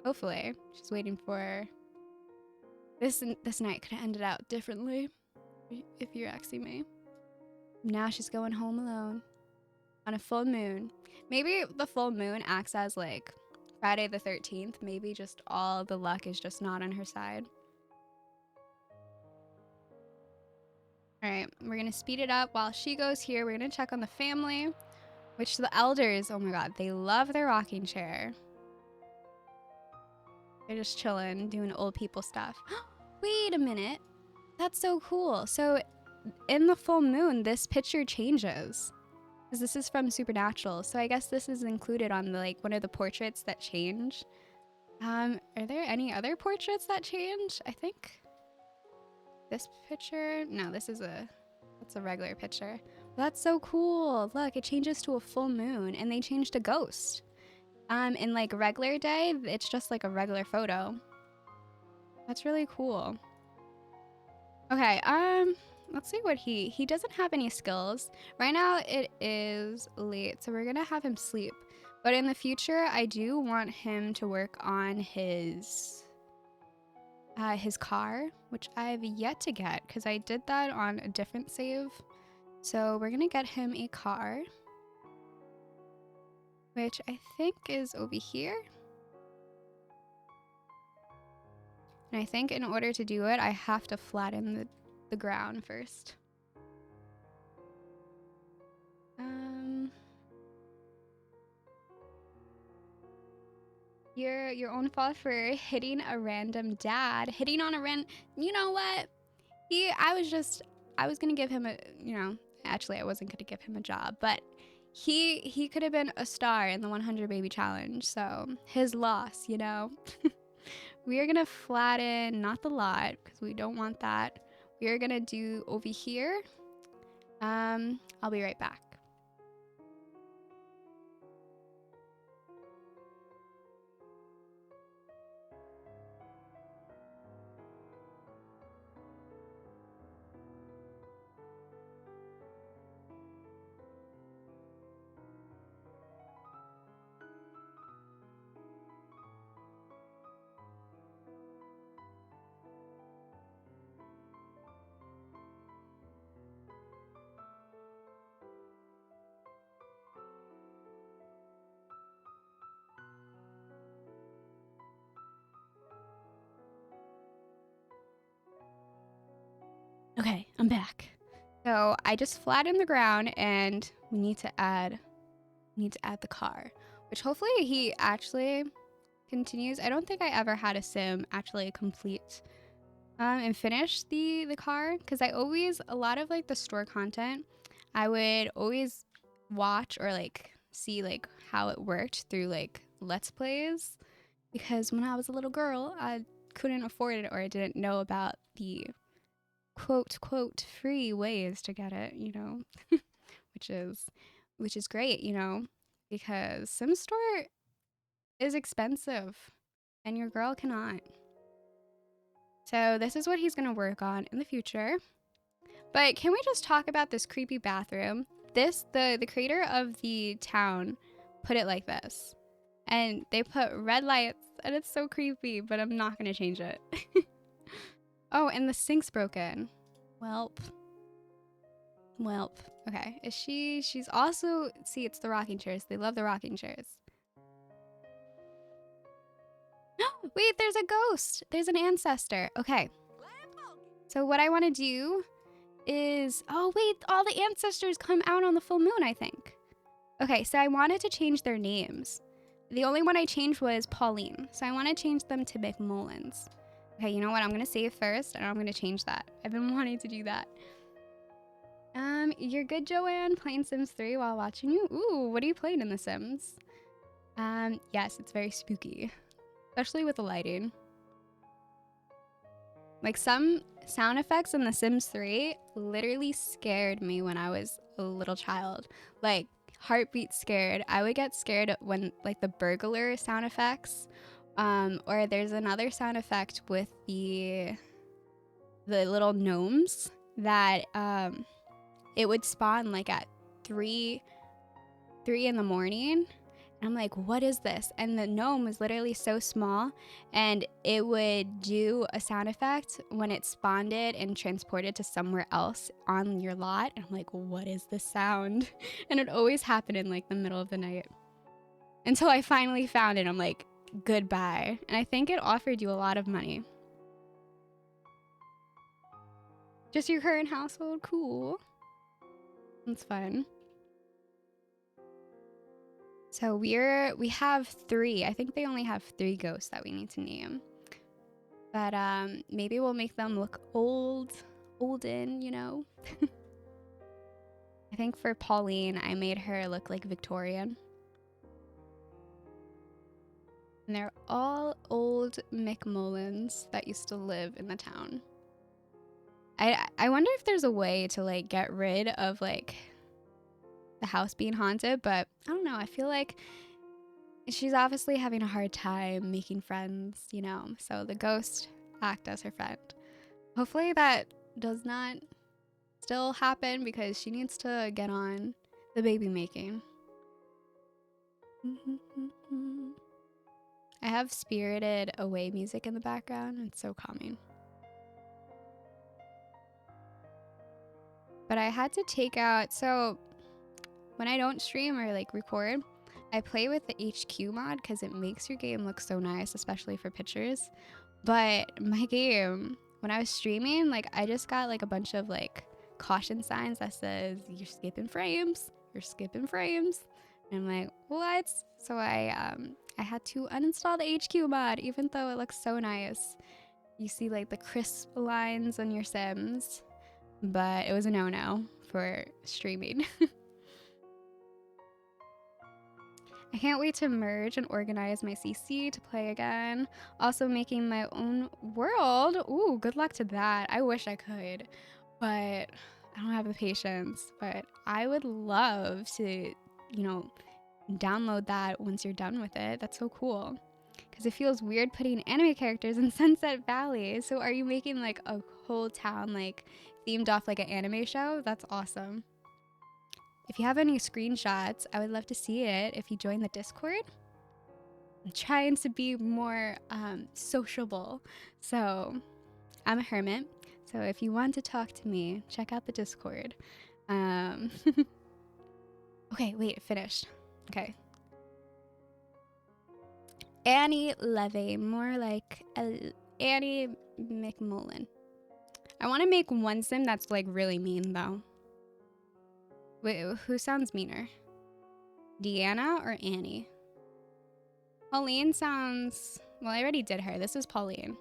Hopefully. She's waiting for... This night could have ended out differently, if you're asking me. Now she's going home alone. On a full moon. Maybe the full moon acts as like Friday the 13th. Maybe just all the luck is just not on her side. All right, we're gonna speed it up while she goes here. We're gonna check on the family, which the elders, oh my god, they love their rocking chair. They're just chilling, doing old people stuff. Wait a minute. That's so cool. So in the full moon, this picture changes. Because this is from Supernatural, so I guess this is included on the, like, one of the portraits that change. Are there any other portraits that change? I think this picture. No, that's a regular picture. That's so cool. Look, it changes to a full moon, and they changed to ghost. In like regular day, it's just like a regular photo. That's really cool. Okay, let's see what he doesn't have any skills. Right now it is late, so we're gonna have him sleep. But in the future, I do want him to work on his car, which I've yet to get because I did that on a different save. So we're gonna get him a car, which I think is over here. And I think in order to do it, I have to flatten the ground first. Your own fault for hitting a random dad. Hitting on a you know what? I was gonna give him a, you know, actually I wasn't gonna give him a job, but he could have been a star in the 100 baby challenge, so his loss, you know. We are gonna flatten, not the lot, because we don't want that. We are gonna do over here. I'll be right back. Okay, I'm back. So I just flattened the ground, and we need to add the car, which hopefully he actually continues. I don't think I ever had a sim actually complete and finish the car, because a lot of like the store content, I would always watch or like see like how it worked through like Let's Plays, because when I was a little girl, I couldn't afford it, or I didn't know about the quote free ways to get it, you know. which is great, you know, because Sim Store is expensive and your girl cannot. So this is what he's gonna work on in the future. But can we just talk about this creepy bathroom? The creator of the town put it like this. And they put red lights, and it's so creepy, but I'm not gonna change it. Oh, and the sink's broken. Welp. Okay, is she's also, see, it's the rocking chairs. They love the rocking chairs. Wait, there's a ghost. There's an ancestor. Okay. So what I want to do is, oh wait, all the ancestors come out on the full moon, I think. Okay, so I wanted to change their names. The only one I changed was Pauline. So I want to change them to McMullins. Okay, you know what? I'm going to save first, and I'm going to change that. I've been wanting to do that. You're good, Joanne, playing Sims 3 while watching you? Ooh, what are you playing in The Sims? Yes, it's very spooky, especially with the lighting. Like, some sound effects in The Sims 3 literally scared me when I was a little child. Like, heartbeat scared. I would get scared when, like, the burglar sound effects, or there's another sound effect with the little gnomes that, it would spawn like at 3 in the morning. And I'm like, what is this? And the gnome was literally so small, and it would do a sound effect when it spawned it and transported to somewhere else on your lot. And I'm like, what is this sound? And it always happened in like the middle of the night. Until I finally found it, I'm like, goodbye. And I think it offered you a lot of money. Just your current household? Cool. That's fun. So we have 3. I think they only have 3 ghosts that we need to name. But maybe we'll make them look olden, you know? I think for Pauline, I made her look like Victorian. And they're all old McMullins that used to live in the town. I wonder if there's a way to like get rid of like the house being haunted, but I don't know. I feel like she's obviously having a hard time making friends, you know, so the ghost act as her friend. Hopefully that does not still happen, because she needs to get on the baby making. I have Spirited Away music in the background. It's so calming. But I had to take out, so when I don't stream or like record, I play with the HQ mod because it makes your game look so nice, especially for pictures. But my game, when I was streaming, like I just got like a bunch of like caution signs that says you're skipping frames, and I'm like, what? So I had to uninstall the HQ mod, even though it looks so nice. You see like the crisp lines on your Sims, but it was a no-no for streaming. I can't wait to merge and organize my CC to play again. Also making my own world. Ooh, good luck to that. I wish I could, but I don't have the patience. But I would love to, you know, download that once you're done with it. That's so cool. Because it feels weird putting anime characters in Sunset Valley. So are you making like a whole town like themed off like an anime show? That's awesome. If you have any screenshots, I would love to see it if you join the Discord. I'm trying to be more sociable. So I'm a hermit. So if you want to talk to me, check out the Discord. Okay, wait, finished. Okay. Annie Levy, more like Annie McMullen. I want to make one sim that's like really mean though. Wait, who sounds meaner? Deanna or Annie? Pauline sounds... Well, I already did her. This is Pauline.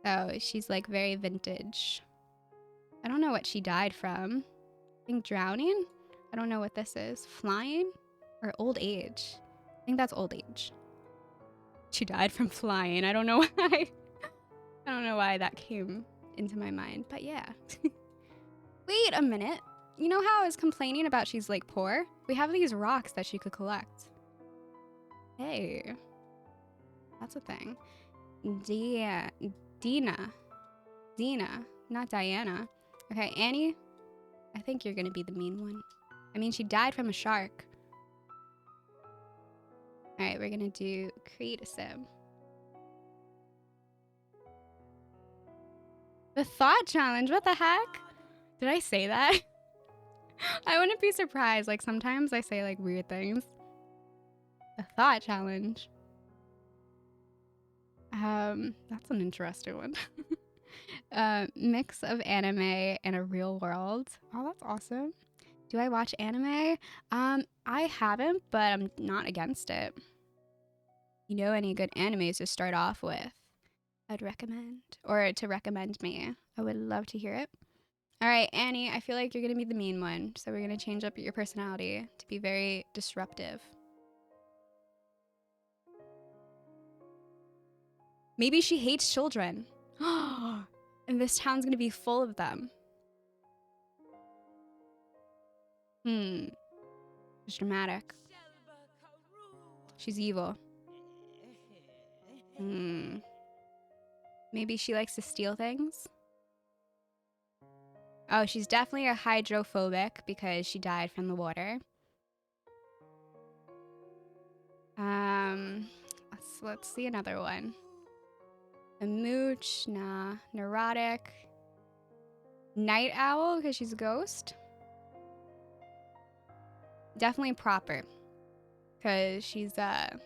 So she's like very vintage. I don't know what she died from. I think drowning? I don't know what this is. Flying? Or old age? I think that's old age. She died from flying. I don't know why. I don't know why that came into my mind. But yeah. Wait a minute. You know how I was complaining about she's like poor? We have these rocks that she could collect. Hey. That's a thing. Dina. Not Diana. Okay, Annie, I think you're gonna be the mean one. I mean, she died from a shark. All right, we're gonna do create a sim. The thought challenge, what the heck? Did I say that? I wouldn't be surprised. Like sometimes I say like weird things. The thought challenge. That's an interesting one. Mix of anime and a real world. Oh, that's awesome. Do I watch anime? I haven't, but I'm not against it. You know any good animes to start off with? I'd recommend, or to recommend me. I would love to hear it. All right, Annie, I feel like you're gonna be the mean one, so we're gonna change up your personality to be very disruptive. Maybe she hates children. And this town's gonna be full of them. It's dramatic. She's evil. Maybe she likes to steal things. Oh, she's definitely a hydrophobic because she died from the water. Let's see another one. A mooch, nah. Neurotic. Night owl because she's a ghost. Definitely proper because she's gonna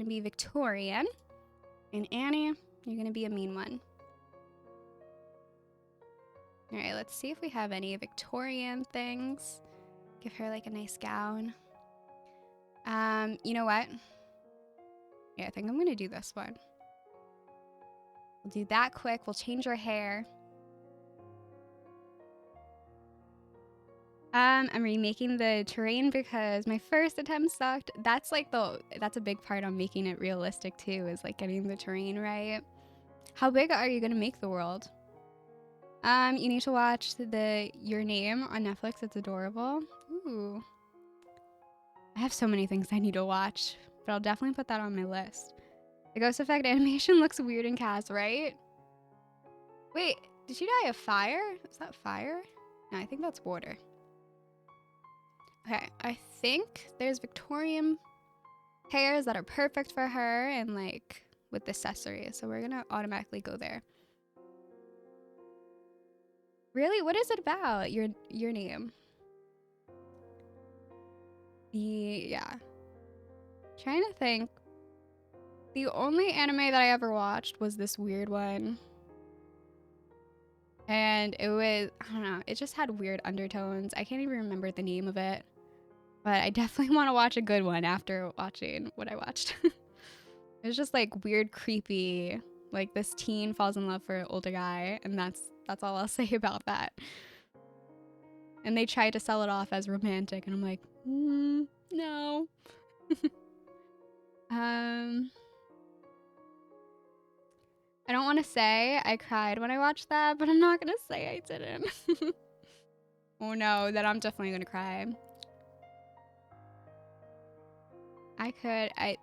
be Victorian. And Annie, you're gonna be a mean one. All right, let's see if we have any Victorian things. Give her like a nice gown. You know what? Yeah, I think I'm gonna do this one. We'll do that quick. We'll change her hair. I'm remaking the terrain because my first attempt sucked. That's a big part on making it realistic too, is like getting the terrain right. How big are you gonna make the world? You need to watch Your Name on Netflix. It's adorable. Ooh. I have so many things I need to watch, but I'll definitely put that on my list. The ghost effect animation looks weird in Cass, right? Wait, did she die of fire? Is that fire? No, I think that's water. Okay, I think there's Victorian hairs that are perfect for her and like with accessories. So we're gonna automatically go there. Really? What is it about? Your Name? Yeah. Trying to think. The only anime that I ever watched was this weird one. And it was, I don't know, it just had weird undertones. I can't even remember the name of it. But I definitely want to watch a good one after watching what I watched. It was just like weird, creepy. Like this teen falls in love for an older guy, and that's all I'll say about that. And they tried to sell it off as romantic, and I'm like, no. I don't want to say I cried when I watched that, but I'm not gonna say I didn't. Oh no, then I'm definitely gonna cry. I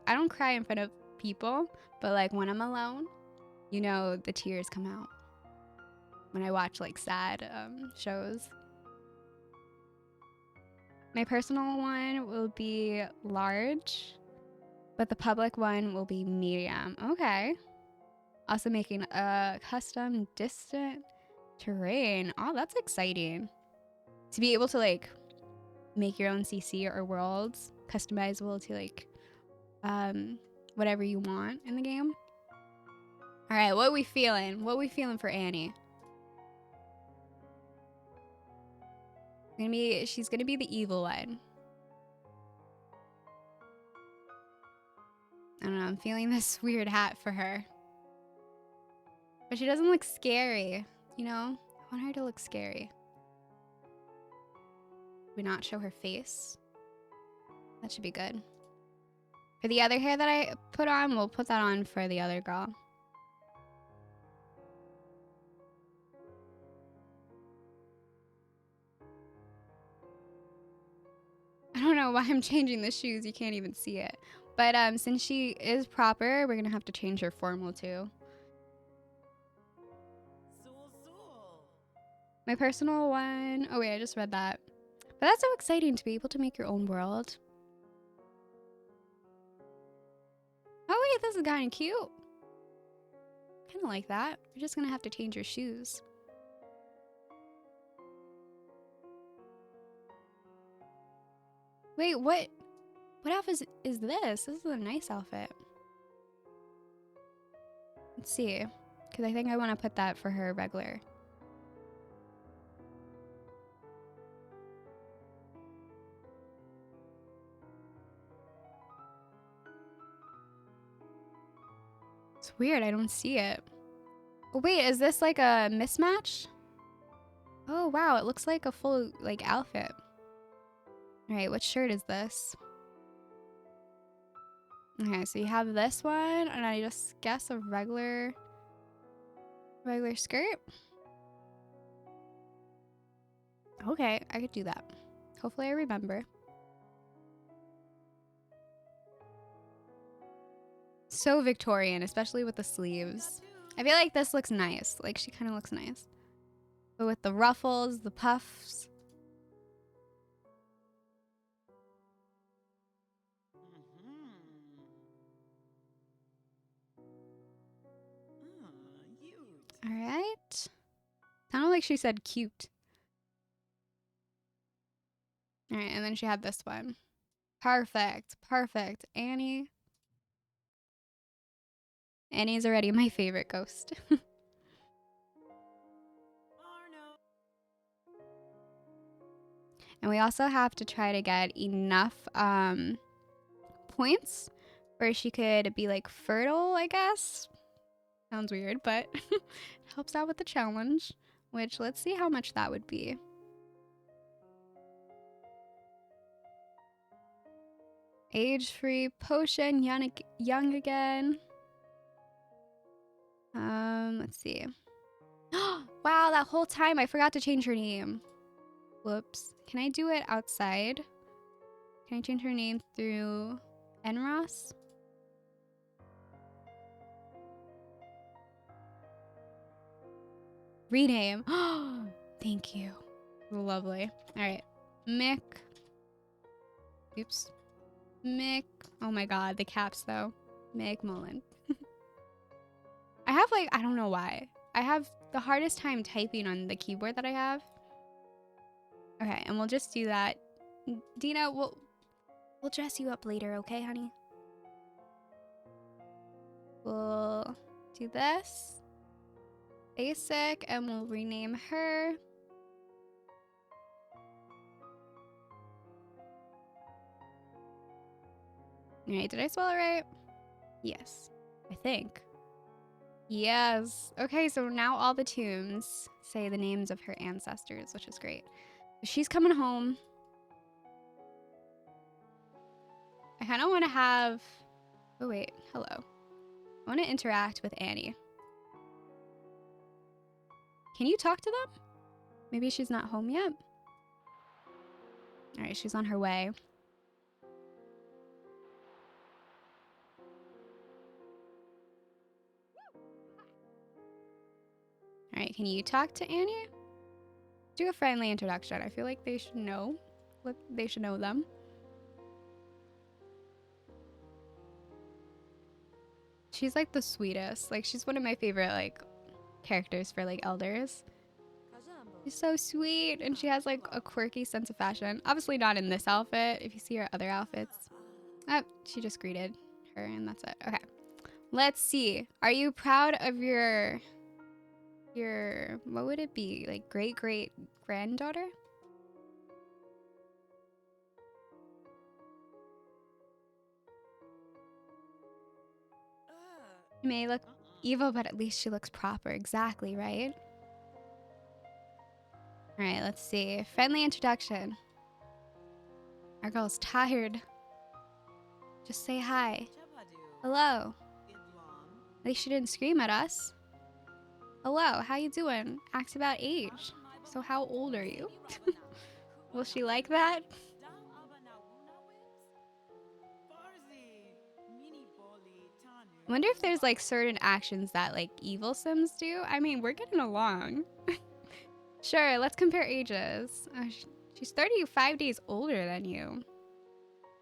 don't cry in front of people, but like when I'm alone, you know, the tears come out when I watch like sad shows. My personal one will be large, but the public one will be medium. Okay. Also making a custom distant terrain. Oh, that's exciting. To be able to like make your own CC or worlds, customizable to like whatever you want in the game. All right, what are we feeling? What are we feeling for Annie? She's gonna be the evil one. I don't know, I'm feeling this weird hat for her. But she doesn't look scary, you know? I want her to look scary. We not show her face. That should be good. For the other hair that I put on, we'll put that on for the other girl. I don't know why I'm changing the shoes. You can't even see it. But since she is proper, we're going to have to change her formal too. My personal one. Oh wait, I just read that. But that's so exciting to be able to make your own world. Oh wait, this is kind of cute. Kind of like that. You're just gonna have to change your shoes. Wait, what outfit is this? This is a nice outfit. Let's see, because I think I want to put that for her regular. It's weird, I don't see it. Oh wait, is this like a mismatch? Oh wow, it looks like a full like outfit. All right, what shirt is this? Okay, so you have this one, and I just guess a regular skirt. Okay, I could do that. Hopefully I remember. So Victorian, especially with the sleeves. I feel like this looks nice. Like she kind of looks nice. But with the ruffles, the puffs. All right. Sounded like she said cute. All right, and then she had this one. Perfect, perfect. Annie's already my favorite ghost. And we also have to try to get enough points where she could be like fertile, I guess. Sounds weird, but it helps out with the challenge, which let's see how much that would be. Age-free potion, young again. Let's see. Wow, that whole time I forgot to change her name. Whoops. Can I do it outside? Can I change her name through Enros? Rename. Thank you. Lovely. All right. Mick. Oops. Mick. Oh my god, the caps though. Mick Mullen. I have like, I don't know why. I have the hardest time typing on the keyboard that I have. Okay, and we'll just do that. Dina, we'll dress you up later, okay, honey? We'll do this. Basic, and we'll rename her. Alright, did I spell it right? Yes, I think. Yes. Okay, so now all the tombs say the names of her ancestors, which is great. She's coming home. I kind of want to have... Oh, wait. Hello. I want to interact with Annie. Can you talk to them? Maybe she's not home yet? All right, she's on her way. All right, can you talk to Annie? Do a friendly introduction. I feel like they should know. They should know them. She's like the sweetest. Like she's one of my favorite like characters for like elders. She's so sweet, and she has like a quirky sense of fashion. Obviously not in this outfit. If you see her other outfits. Oh, she just greeted her and that's it. Okay. Let's see. Are you proud of your what would it be? Like great granddaughter? She may look evil, but at least she looks proper. Exactly, right? All right, let's see. Friendly introduction. Our girl's tired. Just say hi. Hello. At least she didn't scream at us. Hello, how you doing? Asked about age. So how old are you? Will she like that? I wonder if there's like certain actions that like evil Sims do. I mean, we're getting along. Sure, let's compare ages. She's 35 days older than you.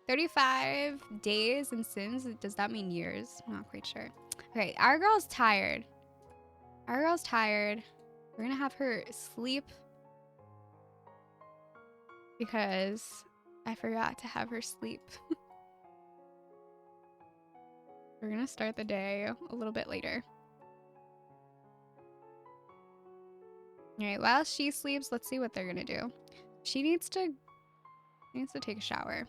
35 days in Sims, does that mean years? I'm not quite sure. Okay, our girl's tired. Our girl's tired. We're gonna have her sleep because I forgot to have her sleep. We're gonna start the day a little bit later. All right, while she sleeps, let's see what they're gonna do. She needs to take a shower.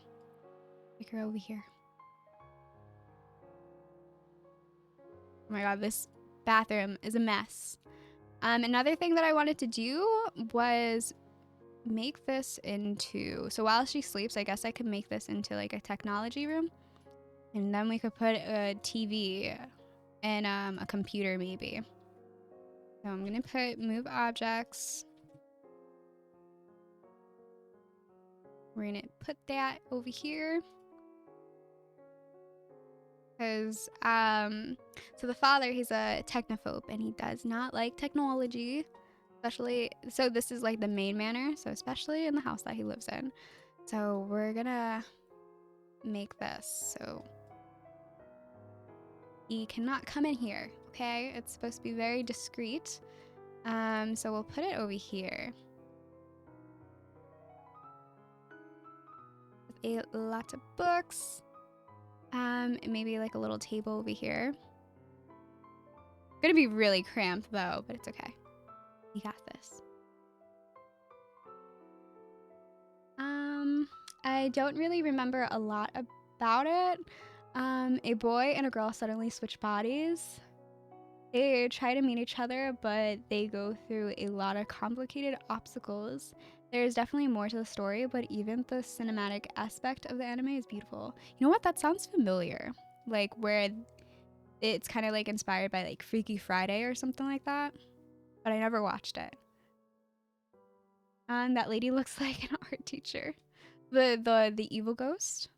Take her over here. Oh my god, this bathroom is a mess. Another thing that I wanted to do was make this into, so while she sleeps, I guess I could make this into like a technology room, and then we could put a TV and a computer maybe. So I'm gonna put move objects. We're gonna put that over here. Because so the father, he's a technophobe and he does not like technology, especially, so this is like the main manor, so especially in the house that he lives in. So we're gonna make this so he cannot come in here, okay? It's supposed to be very discreet. So we'll put it over here. With a lot of books. And maybe like a little table over here. Gonna be really cramped though, but it's okay. We got this. I don't really remember a lot about it. A boy and a girl suddenly switch bodies. They try to meet each other, but they go through a lot of complicated obstacles. There's definitely more to the story, but even the cinematic aspect of the anime is beautiful. You know what? That sounds familiar. Like where it's kind of like inspired by like Freaky Friday or something like that. But I never watched it. And that lady looks like an art teacher. The evil ghost.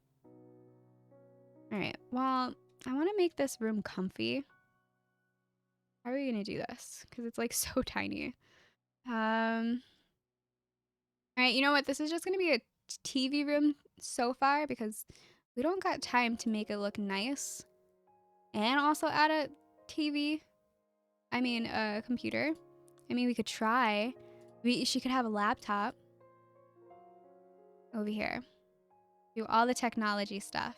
All right. Well, I want to make this room comfy. How are we gonna do this? Because it's like so tiny. All right. You know what? This is just gonna be a TV room so far because we don't got time to make it look nice and also add a TV. I mean, a computer. I mean, we could try. She could have a laptop over here. Do all the technology stuff.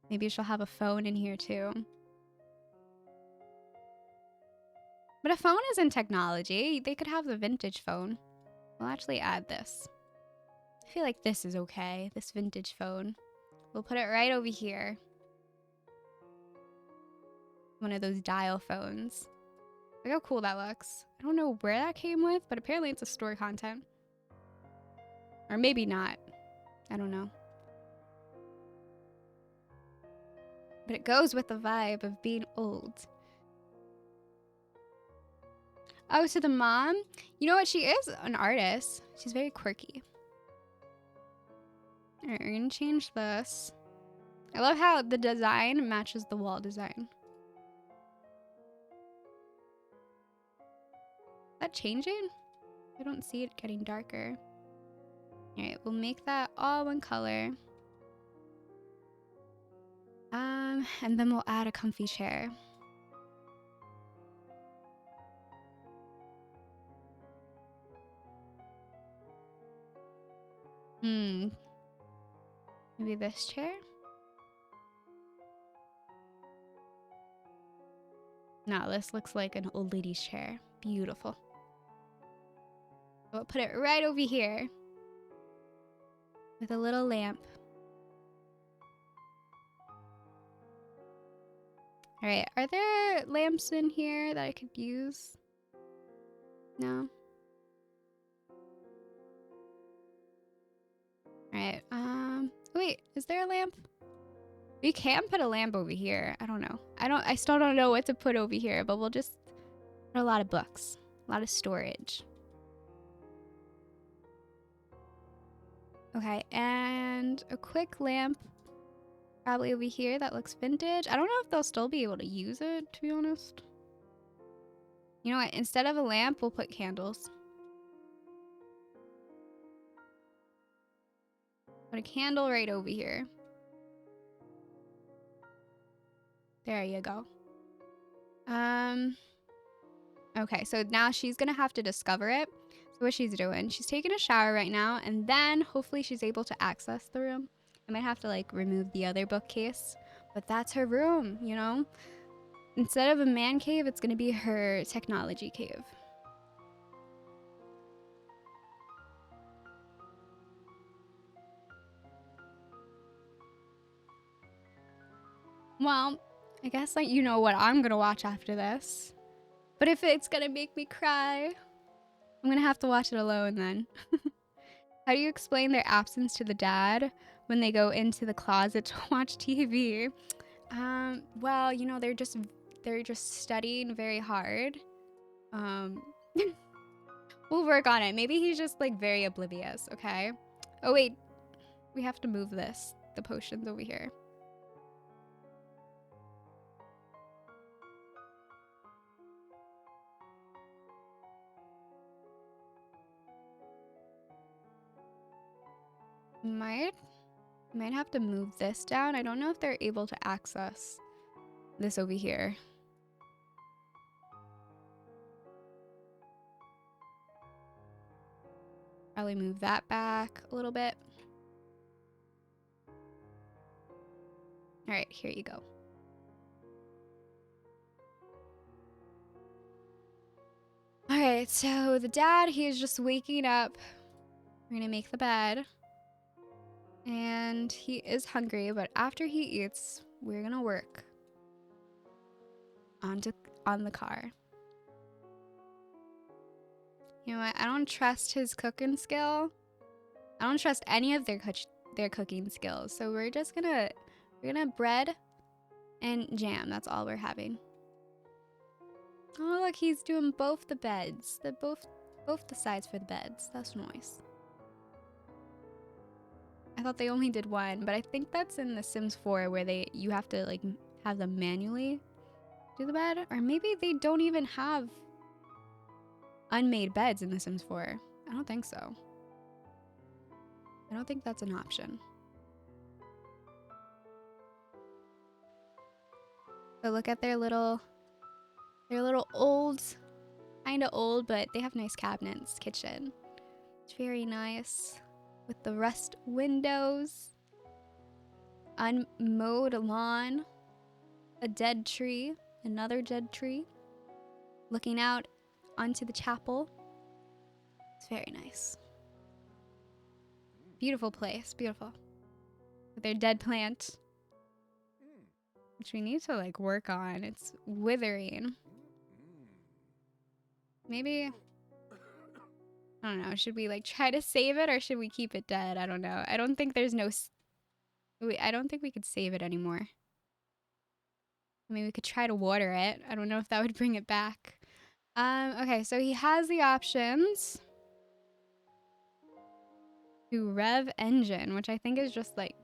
Maybe she'll have a phone in here too. But a phone isn't technology. They could have the vintage phone. We'll actually add this. I feel like this is okay. This vintage phone. We'll put it right over here. One of those dial phones. Look how cool that looks. I don't know where that came with, but apparently it's a store content. Or maybe not. I don't know. But it goes with the vibe of being old. Oh, so the mom, you know what? She is an artist. She's very quirky. All right, we're gonna change this. I love how the design matches the wall design. Is that changing? I don't see it getting darker. All right, we'll make that all one color. And then we'll add a comfy chair. Maybe this chair? No, this looks like an old lady's chair. Beautiful. We'll put it right over here. With a little lamp. Alright, are there lamps in here that I could use? No? Alright, wait, is there a lamp? We can put a lamp over here. I don't know. I still don't know what to put over here, but we'll just put a lot of books. A lot of storage. Okay, and a quick lamp probably over here that looks vintage. I don't know if they'll still be able to use it, to be honest. You know what? Instead of a lamp, we'll put candles. Put a candle right over here. There you go. Okay, so now she's gonna have to discover it. So what she's doing, she's taking a shower right now, and then hopefully she's able to access the room. I might have to like remove the other bookcase, but that's her room, you know? Instead of a man cave, it's gonna be her technology cave. Well, I guess like you know what I'm gonna watch after this. But if it's gonna make me cry, I'm gonna have to watch it alone then. How do you explain their absence to the dad when they go into the closet to watch TV? Well, you know, they're just studying very hard. We'll work on it. Maybe he's just like very oblivious, okay? Oh wait, we have to move the potions over here. Might have to move this down. I don't know if they're able to access this over here. Probably move that back a little bit. All right, here you go. All right, so the dad, he is just waking up. We're gonna make the bed. And he is hungry, but after he eats, we're gonna work on the car. You know what? I don't trust his cooking skill. I don't trust any of their cooking skills. So we're gonna bread and jam. That's all we're having. Oh look, he's doing both the beds. Both the sides for the beds. That's nice. I thought they only did one, but I think that's in The Sims 4 where you have to like have them manually do the bed, or maybe they don't even have unmade beds in The Sims 4. I don't think so. I don't think that's an option. So look at their little old, kind of old, but they have nice cabinets, kitchen. It's very nice with the rust windows, unmowed lawn, a dead tree, another dead tree, looking out onto the chapel. It's very nice. Beautiful place, beautiful. With their dead plant, which we need to like work on. It's withering. Maybe, I don't know, should we like try to save it or should we keep it dead? I don't know. I don't think there's no, I don't think we could save it anymore. I mean, we could try to water it. I don't know if that would bring it back. Okay, so he has the options to rev engine, which I think is just like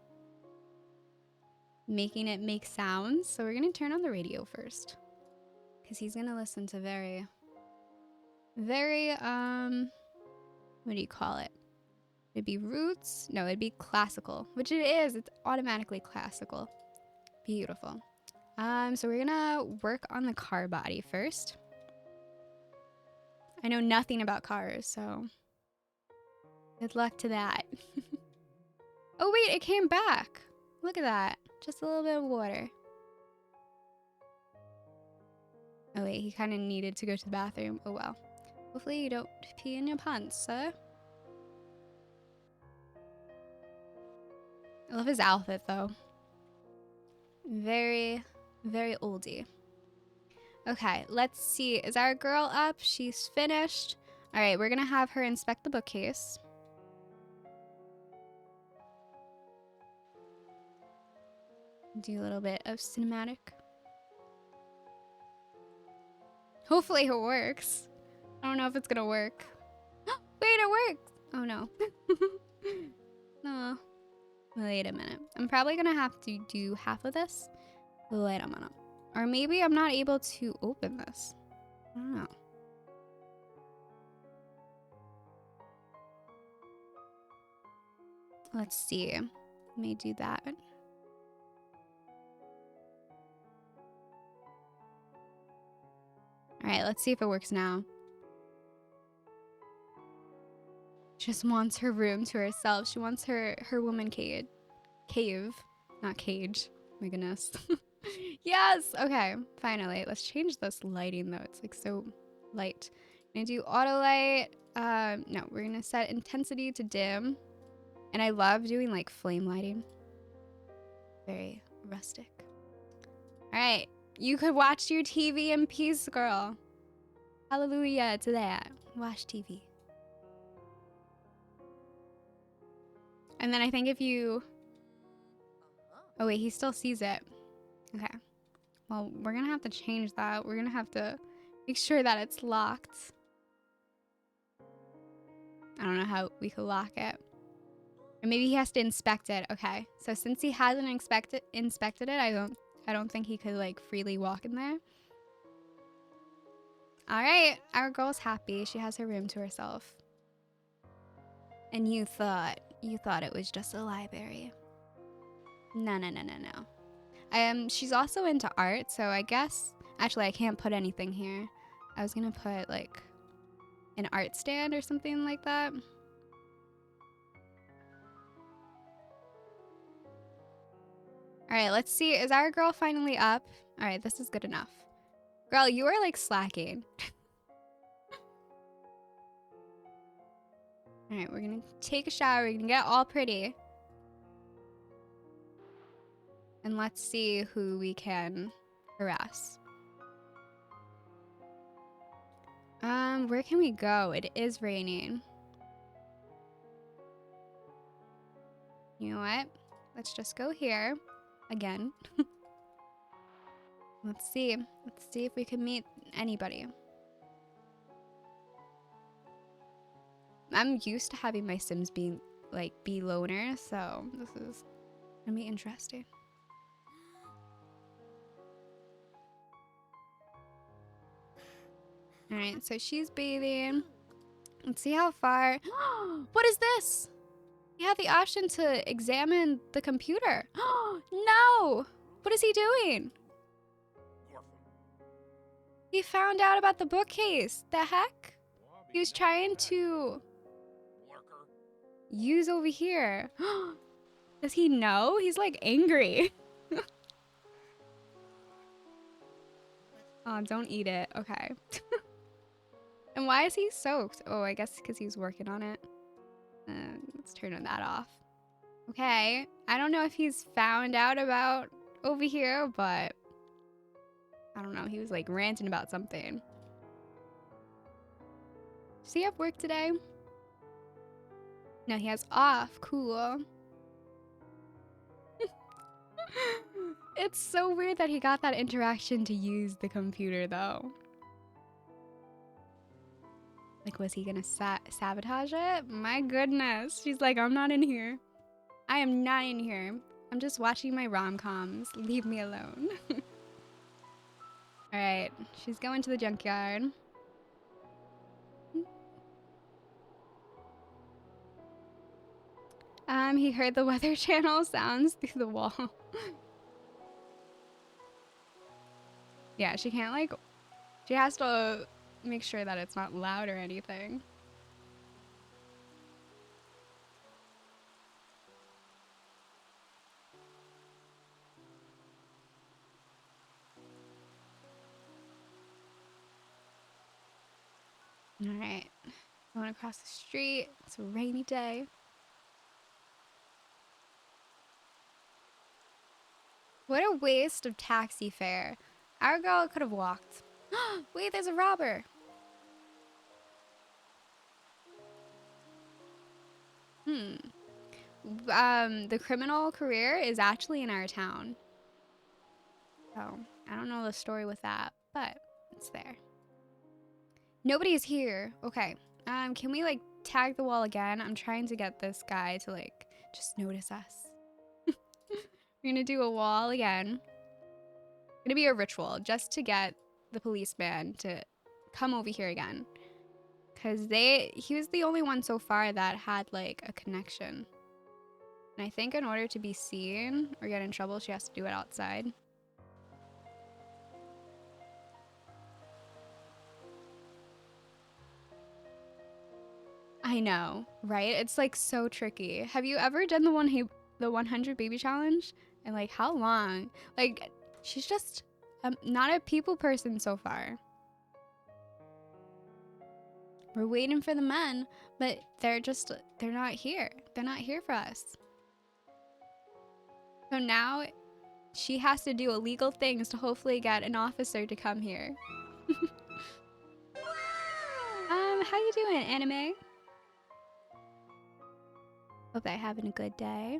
making it make sounds. So we're gonna turn on the radio first because he's gonna listen to very, what do you call it? It'd be roots? No, it'd be classical, which it is. It's automatically classical. Beautiful. So we're gonna work on the car body first. I know nothing about cars, so good luck to that. Oh wait, it came back. Look at that. Just a little bit of water. Oh wait, he kind of needed to go to the bathroom. Oh well. Hopefully you don't pee in your pants, sir. I love his outfit though. Very, very oldie. Okay, let's see. Is our girl up? She's finished. All right, we're gonna have her inspect the bookcase. Do a little bit of cinematic. Hopefully it works. I don't know if it's gonna work. Wait, it works! Oh no. No. Wait a minute. I'm probably gonna have to do half of this. Wait a minute. Or maybe I'm not able to open this. I don't know. Let's see. Let me do that. All right, let's see if it works now. She just wants her room to herself. She wants her woman cave, not cage. My goodness. Yes. Okay. Finally, let's change this lighting though. It's like so light. I'm gonna do auto light. No, we're gonna set intensity to dim. And I love doing like flame lighting. Very rustic. All right, you could watch your TV in peace, girl. Hallelujah to that. Watch TV. And then I think if you... Oh wait, he still sees it. Okay. Well, we're gonna have to change that. We're gonna have to make sure that it's locked. I don't know how we could lock it. Or maybe he has to inspect it. Okay. So since he hasn't inspected it, I don't think he could like freely walk in there. All right, our girl's happy. She has her room to herself. And you thought it was just a library. No. She's also into art, so I guess actually I can't put anything here. I was gonna put like an art stand or something like that. All right, let's see. Is our girl finally up? All right, this is good enough. Girl, you are like slacking. All right, we're gonna take a shower. We're gonna get all pretty. And let's see who we can harass. Where can we go? It is raining. You know what? Let's just go here again. Let's see. Let's see if we can meet anybody. I'm used to having my Sims be loners, so this is gonna be interesting. All right, so she's bathing. Let's see how far. What is this? You have the option to examine the computer. No! What is he doing? He found out about the bookcase. The heck? He was trying to use over here. Does he know? He's like angry. Oh, don't eat it. Okay. And why is he soaked? Oh, I guess because he's working on it. Let's turn that off. Okay. I don't know if he's found out about over here, but I don't know. He was like ranting about something. Does he have work today? No, he has off. Cool. It's so weird that he got that interaction to use the computer, though. Like, was he gonna sabotage it? My goodness. She's like, I'm not in here. I am not in here. I'm just watching my rom-coms. Leave me alone. All right. She's going to the junkyard. He heard the Weather Channel sounds through the wall. Yeah, she can't like... She has to make sure that it's not loud or anything. All right. Going across the street. It's a rainy day. What a waste of taxi fare. Our girl could have walked. Wait, there's a robber. The criminal career is actually in our town. So, I don't know the story with that, but it's there. Nobody's here. Okay. Can we like tag the wall again? I'm trying to get this guy to like just notice us. We're gonna do a wall again. Gonna be a ritual just to get the policeman to come over here again. Cause he was the only one so far that had like a connection. And I think in order to be seen or get in trouble, she has to do it outside. I know, right? It's like so tricky. Have you ever done the 100 baby challenge? And like how long? Like she's just not a people person so far. We're waiting for the men, but they're not here. They're not here for us. So now she has to do illegal things to hopefully get an officer to come here. How you doing, anime? Hope they're having a good day.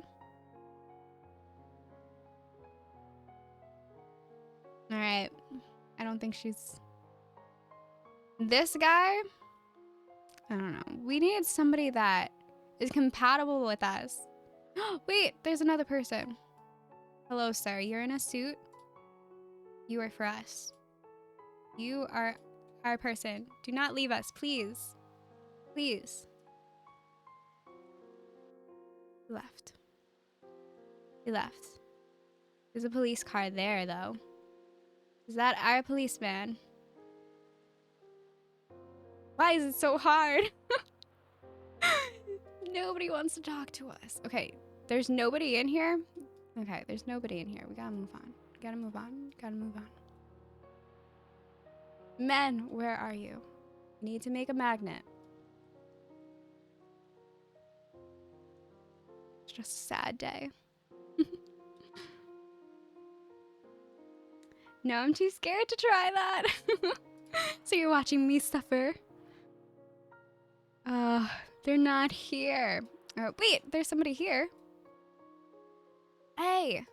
All right. I don't think she's... This guy? I don't know. We need somebody that is compatible with us. Wait, there's another person. Hello, sir. You're in a suit. You are for us. You are our person. Do not leave us, please. Please. He left. He left. There's a police car there, though. Is that our policeman? Why is it so hard? Nobody wants to talk to us. Okay, there's nobody in here. Okay, there's nobody in here. We gotta move on. Gotta move on. Gotta move on. Men, where are you? We need to make a magnet. It's just a sad day. No, I'm too scared to try that. So you're watching me suffer. They're not here. Wait, there's somebody here. Hey.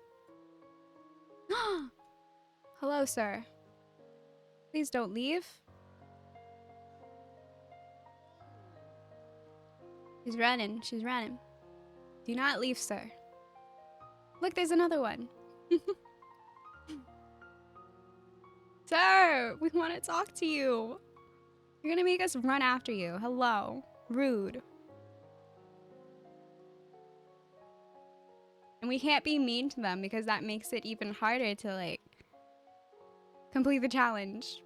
Hello, sir. Please don't leave. She's running. She's running. Do not leave, sir. Look, there's another one. Sir, we want to talk to you. You're gonna make us run after you. Hello. Rude. And we can't be mean to them because that makes it even harder to like complete the challenge.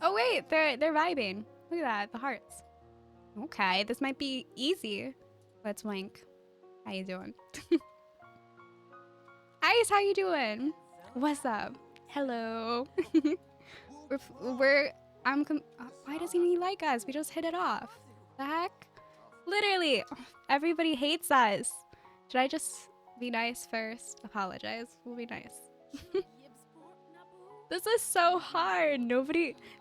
Oh wait, they're vibing. Look at that, the hearts. Okay, this might be easy. Let's wink. How you doing? Ice, how you doing? What's up? Hello. Why doesn't he like us? We just hit it off. The heck? Literally, everybody hates us. Should I just be nice first? Apologize. We'll be nice. This is so hard.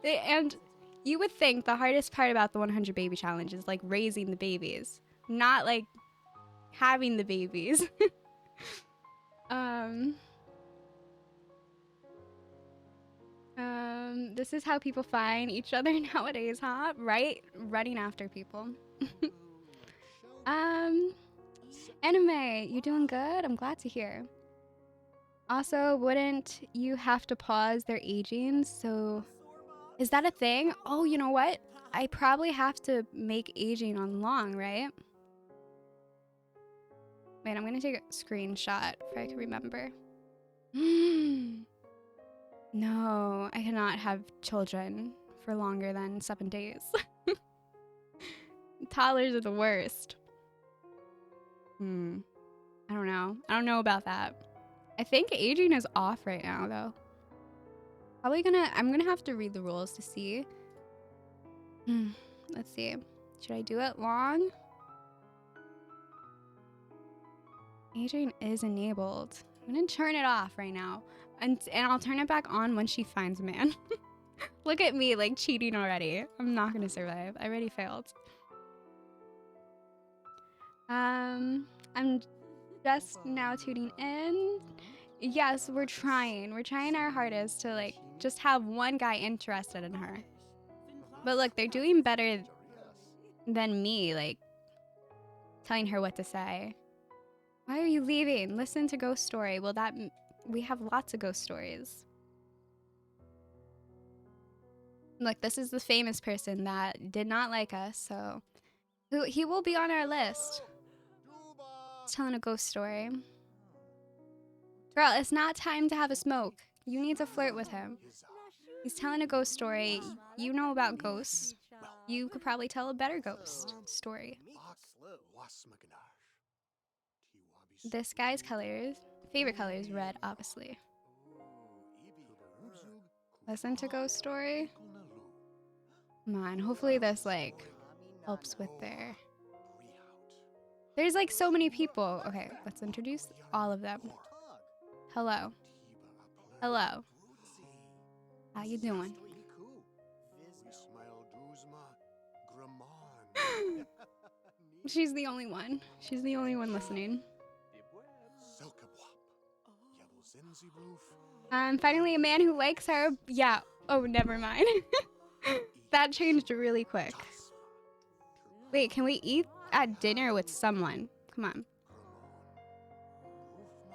And you would think the hardest part about the 100 baby challenge is like raising the babies, not like having the babies. This is how people find each other nowadays, huh? Right? Running after people. Anime, you doing good? I'm glad to hear. Also, wouldn't you have to pause their aging? So, is that a thing? Oh, you know what? I probably have to make aging on long, right? Wait, I'm gonna take a screenshot if I can remember. No, I cannot have children for longer than 7 days. Toddlers are the worst. I don't know. I don't know about that. I think aging is off right now, though. I'm gonna have to read the rules to see. Let's see. Should I do it long? Aging is enabled. I'm gonna turn it off right now. And I'll turn it back on when she finds a man. Look at me, like, cheating already. I'm not gonna survive. I already failed. I'm just now tuning in. Yes, we're trying. We're trying our hardest to, like, just have one guy interested in her. But look, they're doing better than me, like, telling her what to say. Why are you leaving? Listen to Ghost Story. Well, we have lots of ghost stories. Look, this is the famous person that did not like us, so he will be on our list. girl's telling a ghost story. Girl, it's not time to have a smoke. You need to flirt with him. He's telling a ghost story. You know about ghosts. You could probably tell a better ghost story. This guy's favorite color is red, obviously. Listen to ghost story. Come on, hopefully this like helps with there's like so many people. Okay, let's introduce all of them. Hello. Hello. How you doing? She's the only one. She's the only one listening. Finally a man who likes her. Yeah. Oh, never mind. That changed really quick. Wait, can we eat at dinner with someone? Come on.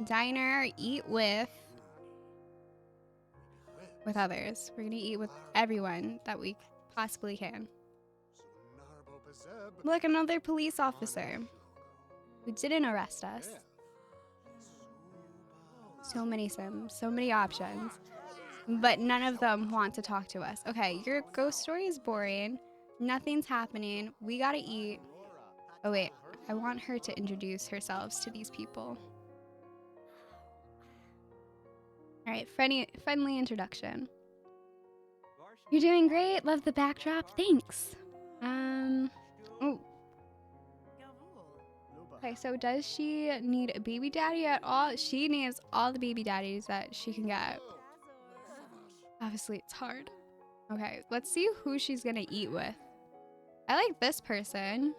Diner, eat with others. We're gonna eat with everyone that we possibly can. Look, another police officer who didn't arrest us. So many Sims, so many options, but none of them want to talk to us. Okay, your ghost story is boring. Nothing's happening. We gotta eat. Oh wait, I want her to introduce herself to these people. All right, friendly introduction. You're doing great. Love the backdrop. Thanks. Oh. Okay, so does she need a baby daddy at all? She needs all the baby daddies that she can get. Obviously, it's hard. Okay, let's see who she's gonna eat with. I like this person.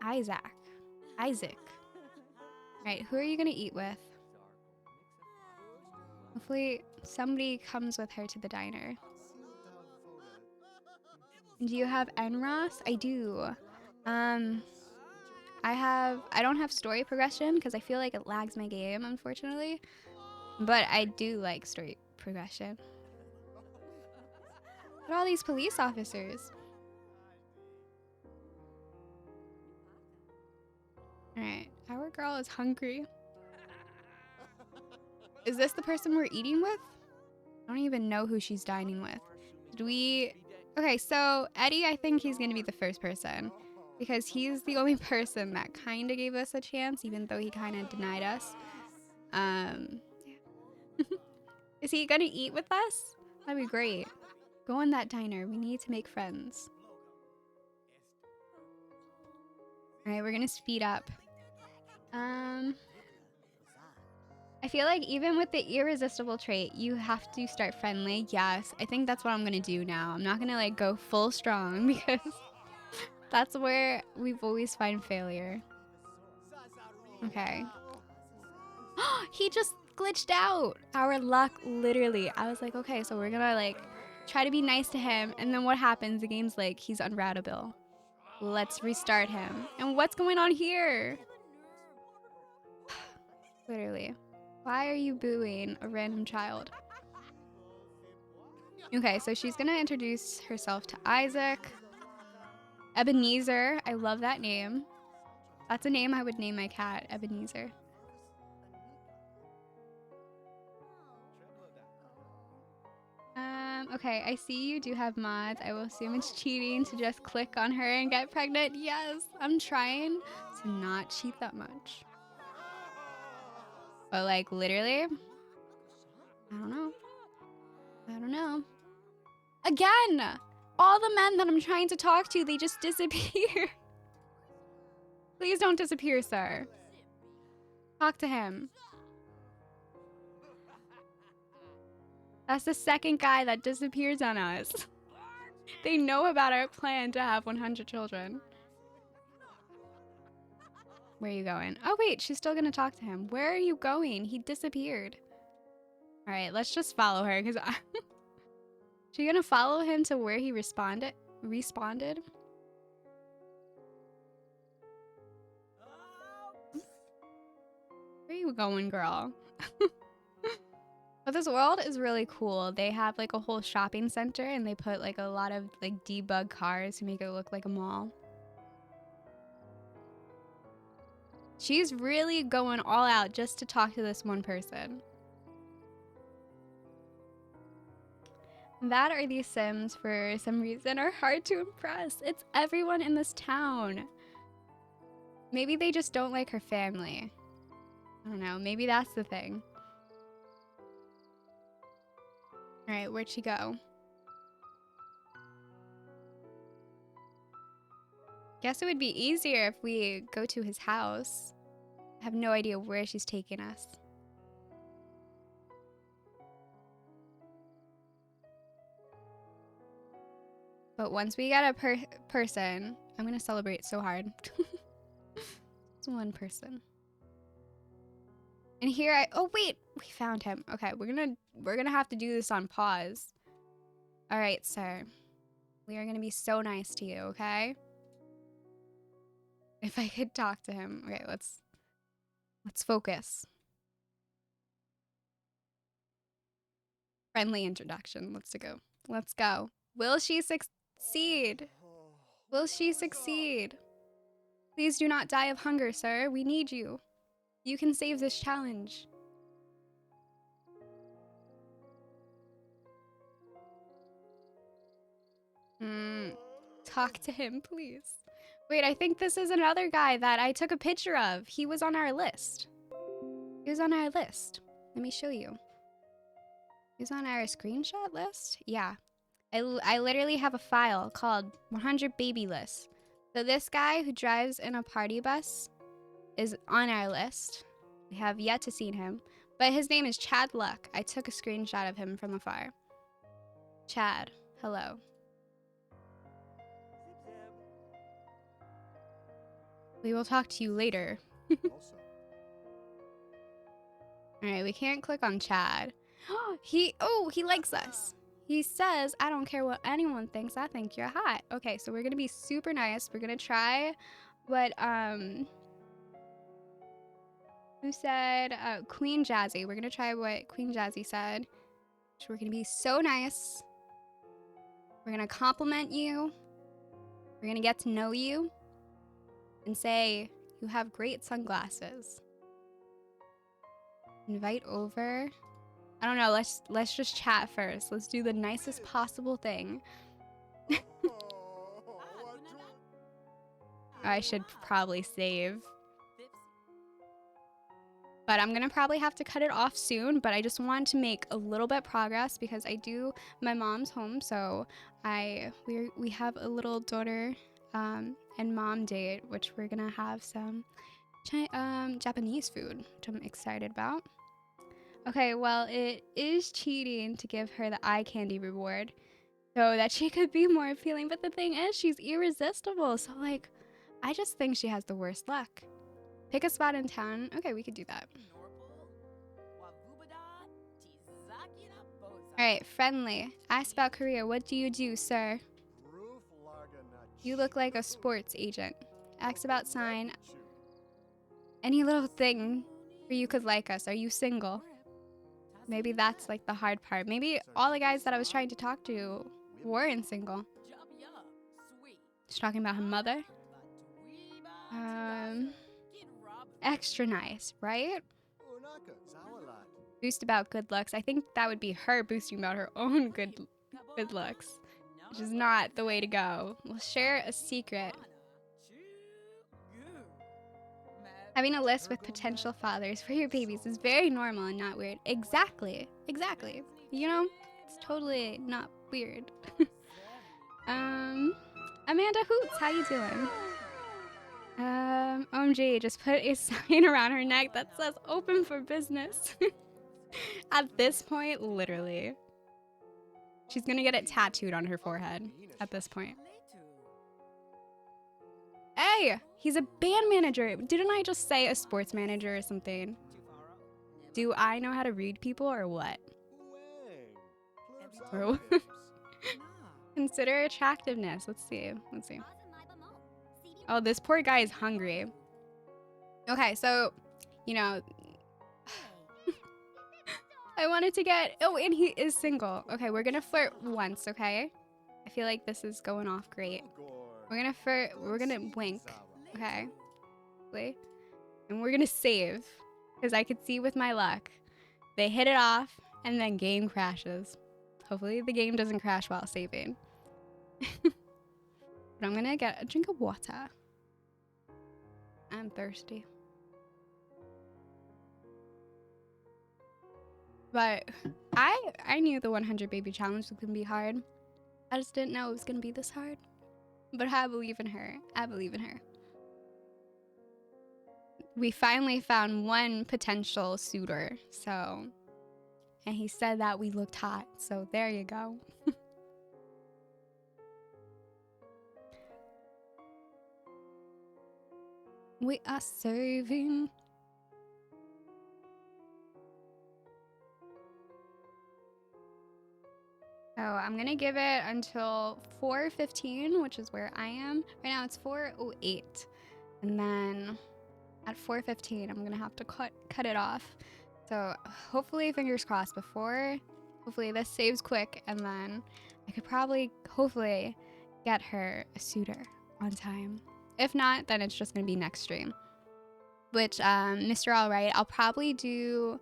Isaac. All right, who are you gonna eat with? Hopefully somebody comes with her to the diner. Do you have NROS? I do. I don't have story progression because I feel like it lags my game, unfortunately. But I do like story progression. Look at all these police officers. Alright, our girl is hungry. Is this the person we're eating with? I don't even know who she's dining with. Okay, so Eddie, I think he's gonna be the first person because he's the only person that kind of gave us a chance, even though he kind of denied us. Is he gonna eat with us? That'd be great. Go in that diner. We need to make friends. All right, we're gonna speed up. I feel like even with the irresistible trait, you have to start friendly. Yes, I think that's what I'm gonna do now. I'm not gonna like go full strong because that's where we've always find failure. Okay. He just glitched out. Our luck, literally. I was like, okay, so we're gonna like try to be nice to him, and then what happens? The game's like, he's unroutable. Let's restart him. And what's going on here? Literally. Why are you booing a random child? Okay, so she's gonna introduce herself to Isaac. Ebenezer, I love that name. That's a name I would name my cat, Ebenezer. Okay, I see you do have mods. I will assume it's cheating to just click on her and get pregnant. Yes, I'm trying to not cheat that much. But like literally, I don't know. Again, all the men that I'm trying to talk to, they just disappear. Please don't disappear, sir. Talk to him. That's the second guy that disappears on us. They know about our plan to have 100 children. Where are you going? Oh, wait, she's still gonna talk to him. Where are you going? He disappeared. All right, let's just follow her because she gonna follow him to where he responded? Where are you going, girl? But this world is really cool. They have like a whole shopping center and they put like a lot of like debug cars to make it look like a mall. She's really going all out just to talk to this one person. That or these Sims, for some reason, are hard to impress. It's everyone in this town. Maybe they just don't like her family. I don't know. Maybe that's the thing. All right, where'd she go? Guess it would be easier if we go to his house. I have no idea where she's taking us. But once we get a person, I'm gonna celebrate so hard. It's one person. And here oh wait, we found him. Okay, we're gonna have to do this on pause. All right, sir. We are gonna be so nice to you, okay? If I could talk to him. Okay, let's focus. Friendly introduction. Let's go. Let's go. Will she succeed? Will she succeed? Please do not die of hunger, sir. We need you. You can save this challenge. Talk to him, please. Wait, I think this is another guy that I took a picture of. He was on our list. He was on our list. Let me show you. He was on our screenshot list? Yeah. I literally have a file called 100 baby lists. So this guy who drives in a party bus is on our list. We have yet to see him. But his name is Chad Luck. I took a screenshot of him from afar. Chad, hello. We will talk to you later. Alright, we can't click on Chad. He likes us. He says, I don't care what anyone thinks, I think you're hot. Okay, so we're gonna be super nice. We're gonna try what, who said, Queen Jazzy. We're gonna try what Queen Jazzy said. So we're gonna be so nice. We're gonna compliment you. We're gonna get to know you. And say, you have great sunglasses. Invite over. I don't know, let's just chat first. Let's do the nicest possible thing. I should probably save. But I'm gonna probably have to cut it off soon, but I just want to make a little bit progress because my mom's home, so we have a little daughter and mom date, which we're gonna have some Japanese food, which I'm excited about. Okay, well, it is cheating to give her the eye candy reward so that she could be more appealing, but the thing is, she's irresistible, so like, I just think she has the worst luck. Pick a spot in town. Okay, we could do that. Alright, friendly. Ask about career. What do you do, sir? You look like a sports agent. Ask about sign. Any little thing where you could like us. Are you single? Maybe that's like the hard part. Maybe all the guys that I was trying to talk to weren't single. She's talking about her mother. Extra nice, right? Boost about good looks. I think that would be her boosting about her own good looks, which is not the way to go. We'll share a secret. Having a list with potential fathers for your babies is very normal and not weird. Exactly. Exactly. You know, it's totally not weird. Amanda Hoots, how you doing? OMG, just put a sign around her neck that says open for business. At this point, literally. She's gonna get it tattooed on her forehead at this point. Hey, he's a band manager. Didn't I just say a sports manager or something? Do I know how to read people or what? Consider attractiveness. Let's see. Oh, this poor guy is hungry. Okay, so, you know, I wanted to get, oh, and he is single. Okay, we're gonna flirt once, okay? I feel like this is going off great. We're gonna wink, okay? Wait. And we're gonna save. Because I could see with my luck. They hit it off, and then game crashes. Hopefully the game doesn't crash while saving. But I'm gonna get a drink of water. I'm thirsty. But I knew the 100 baby challenge was gonna be hard. I just didn't know it was gonna be this hard. But I believe in her. I believe in her. We finally found one potential suitor, so... And he said that we looked hot, so there you go. We are saving. So I'm gonna give it until 4:15, which is where I am. Right now it's 4:08. And then at 4:15, I'm gonna have to cut it off. So hopefully, fingers crossed, hopefully this saves quick, and then I could probably, hopefully, get her a suitor on time. If not, then it's just gonna be next stream. Which, Mr. Alright, I'll probably do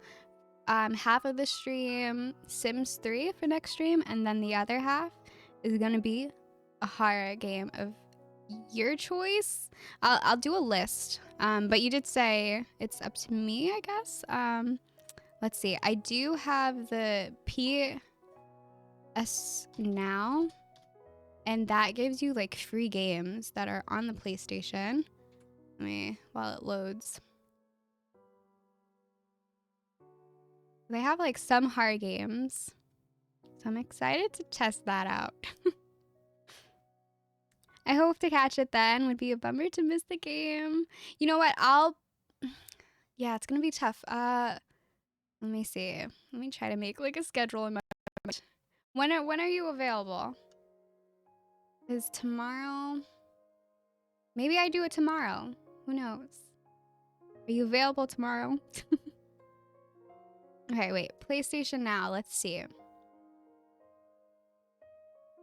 half of the stream Sims 3 for next stream, and then the other half is gonna be a horror game of your choice. I'll do a list, but you did say it's up to me, I guess. Let's see, I do have the PS Now, and that gives you like free games that are on the PlayStation. While it loads. They have like some hard games, so I'm excited to test that out. I hope to catch it then. Would be a bummer to miss the game. You know what? Yeah, it's gonna be tough. Let me see. Let me try to make like a schedule in my mind. When are you available? Is tomorrow? Maybe I do it tomorrow. Who knows? Are you available tomorrow? Okay, wait. PlayStation Now. Let's see.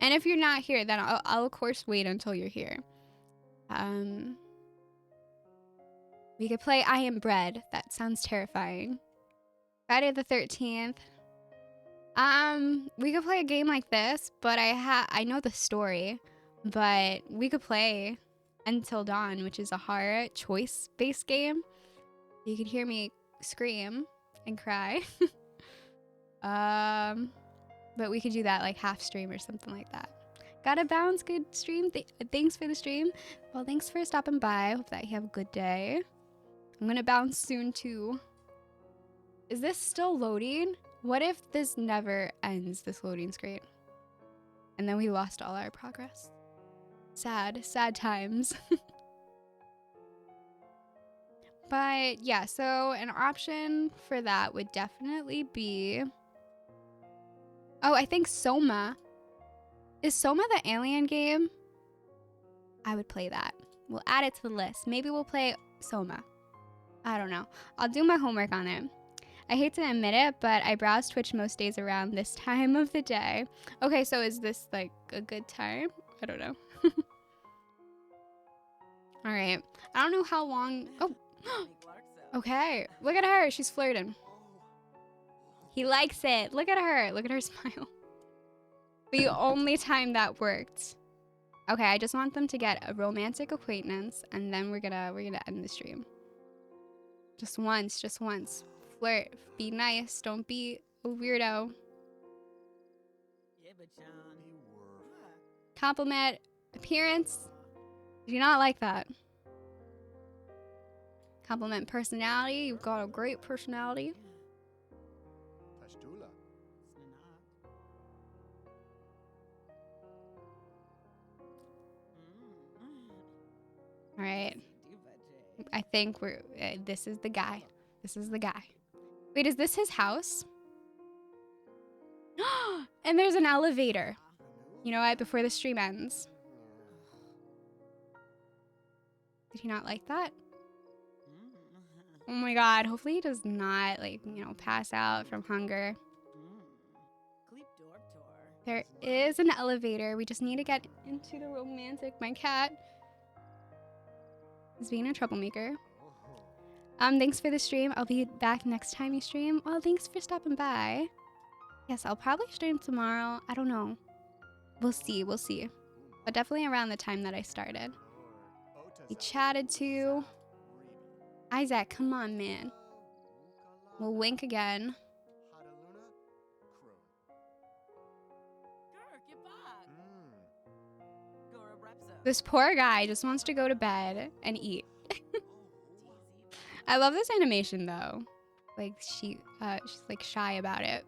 And if you're not here, then I'll of course wait until you're here. We could play I Am Bread. That sounds terrifying. Friday the 13th. We could play a game like this, but I know the story, but we could play Until Dawn, which is a horror choice-based game. You could hear me scream and cry. But we could do that like half stream or something like that. Gotta bounce. Good stream. Thanks for the stream. Well, thanks for stopping by. Hope that you have a good day. I'm gonna bounce soon too. Is this still loading? What if this never ends, this loading screen? And then we lost all our progress. Sad times. But yeah, so an option for that would definitely be... Oh, I think Soma. Is Soma the alien game? I would play that. We'll add it to the list. Maybe we'll play Soma. I don't know. I'll do my homework on it. I hate to admit it, but I browse Twitch most days around this time of the day. Okay, so is this like a good time? I don't know. All right. I don't know how long. Oh. Okay. Look at her. She's flirting. He likes it. Look at her. Look at her smile. The only time that worked. Okay, I just want them to get a romantic acquaintance, and then we're gonna end the stream. Just once. Flirt. Be nice. Don't be a weirdo. Compliment appearance. Do you not like that? Compliment personality. You've got a great personality. All right. I think this is the guy. This is the guy. Wait, is this his house? And there's an elevator. You know what? Before the stream ends. Did he not like that? Oh my god. Hopefully he does not, like, you know, pass out from hunger. There is an elevator. We just need to get into the romantic. My cat is being a troublemaker. Thanks for the stream. I'll be back next time you stream. Well, thanks for stopping by. Yes, I'll probably stream tomorrow. I don't know. We'll see. We'll see. But definitely around the time that I started. We chatted to Isaac. Come on, man. We'll wink again. This poor guy just wants to go to bed and eat. I love this animation though. Like she's like shy about it.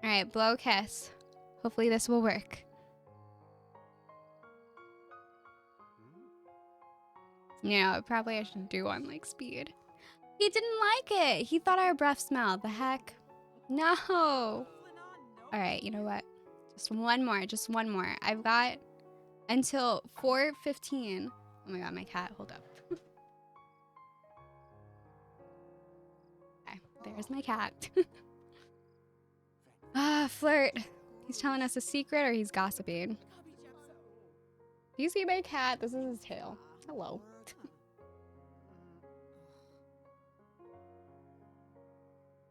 All right, blow a kiss. Hopefully this will work. Yeah, probably I should do on like speed. He didn't like it. He thought our breath smelled. The heck? No. All right, you know what? Just one more. I've got until 4:15. Oh my god, my cat, hold up. Okay, there's my cat. Flirt. He's telling us a secret or he's gossiping. Do you see my cat? This is his tail. Hello.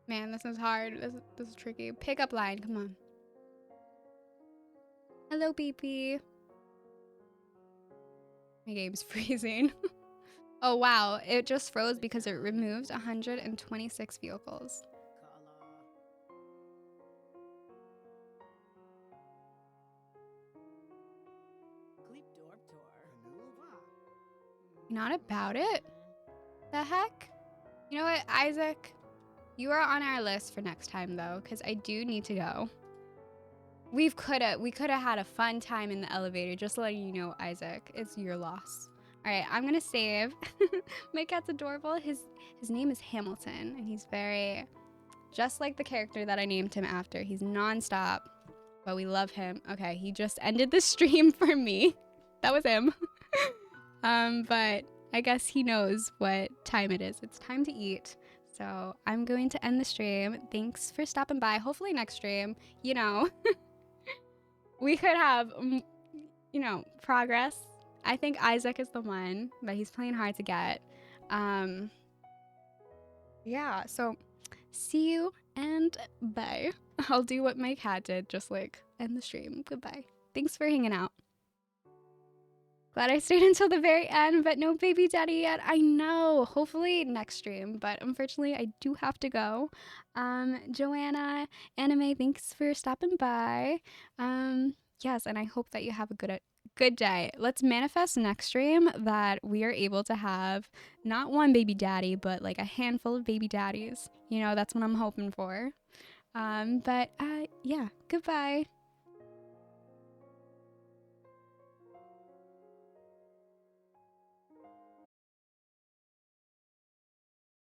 Man, this is hard. This is tricky. Pick up line, come on. Hello, BP. My game's freezing. Oh wow, it just froze because it removed 126 vehicles. Not about it? The heck? You know what, Isaac? You are on our list for next time though, because I do need to go. We could have had a fun time in the elevator, just letting you know, Isaac. It's your loss. All right, I'm gonna save. My cat's adorable. His name is Hamilton, and he's very, just like the character that I named him after. He's nonstop, but we love him. Okay, he just ended the stream for me. That was him. But I guess he knows what time it is. It's time to eat. So I'm going to end the stream. Thanks for stopping by. Hopefully next stream, you know, we could have, you know, progress. I think Isaac is the one, but he's playing hard to get. Yeah, so see you and bye. I'll do what my cat did, just like end the stream. Goodbye. Thanks for hanging out. Glad I stayed until the very end, but no baby daddy yet. I know. Hopefully next stream, but unfortunately I do have to go. Joanna, Anime, thanks for stopping by. Yes, and I hope that you have a good day. Let's manifest next stream that we are able to have not one baby daddy, but like a handful of baby daddies. You know, that's what I'm hoping for. Yeah, goodbye.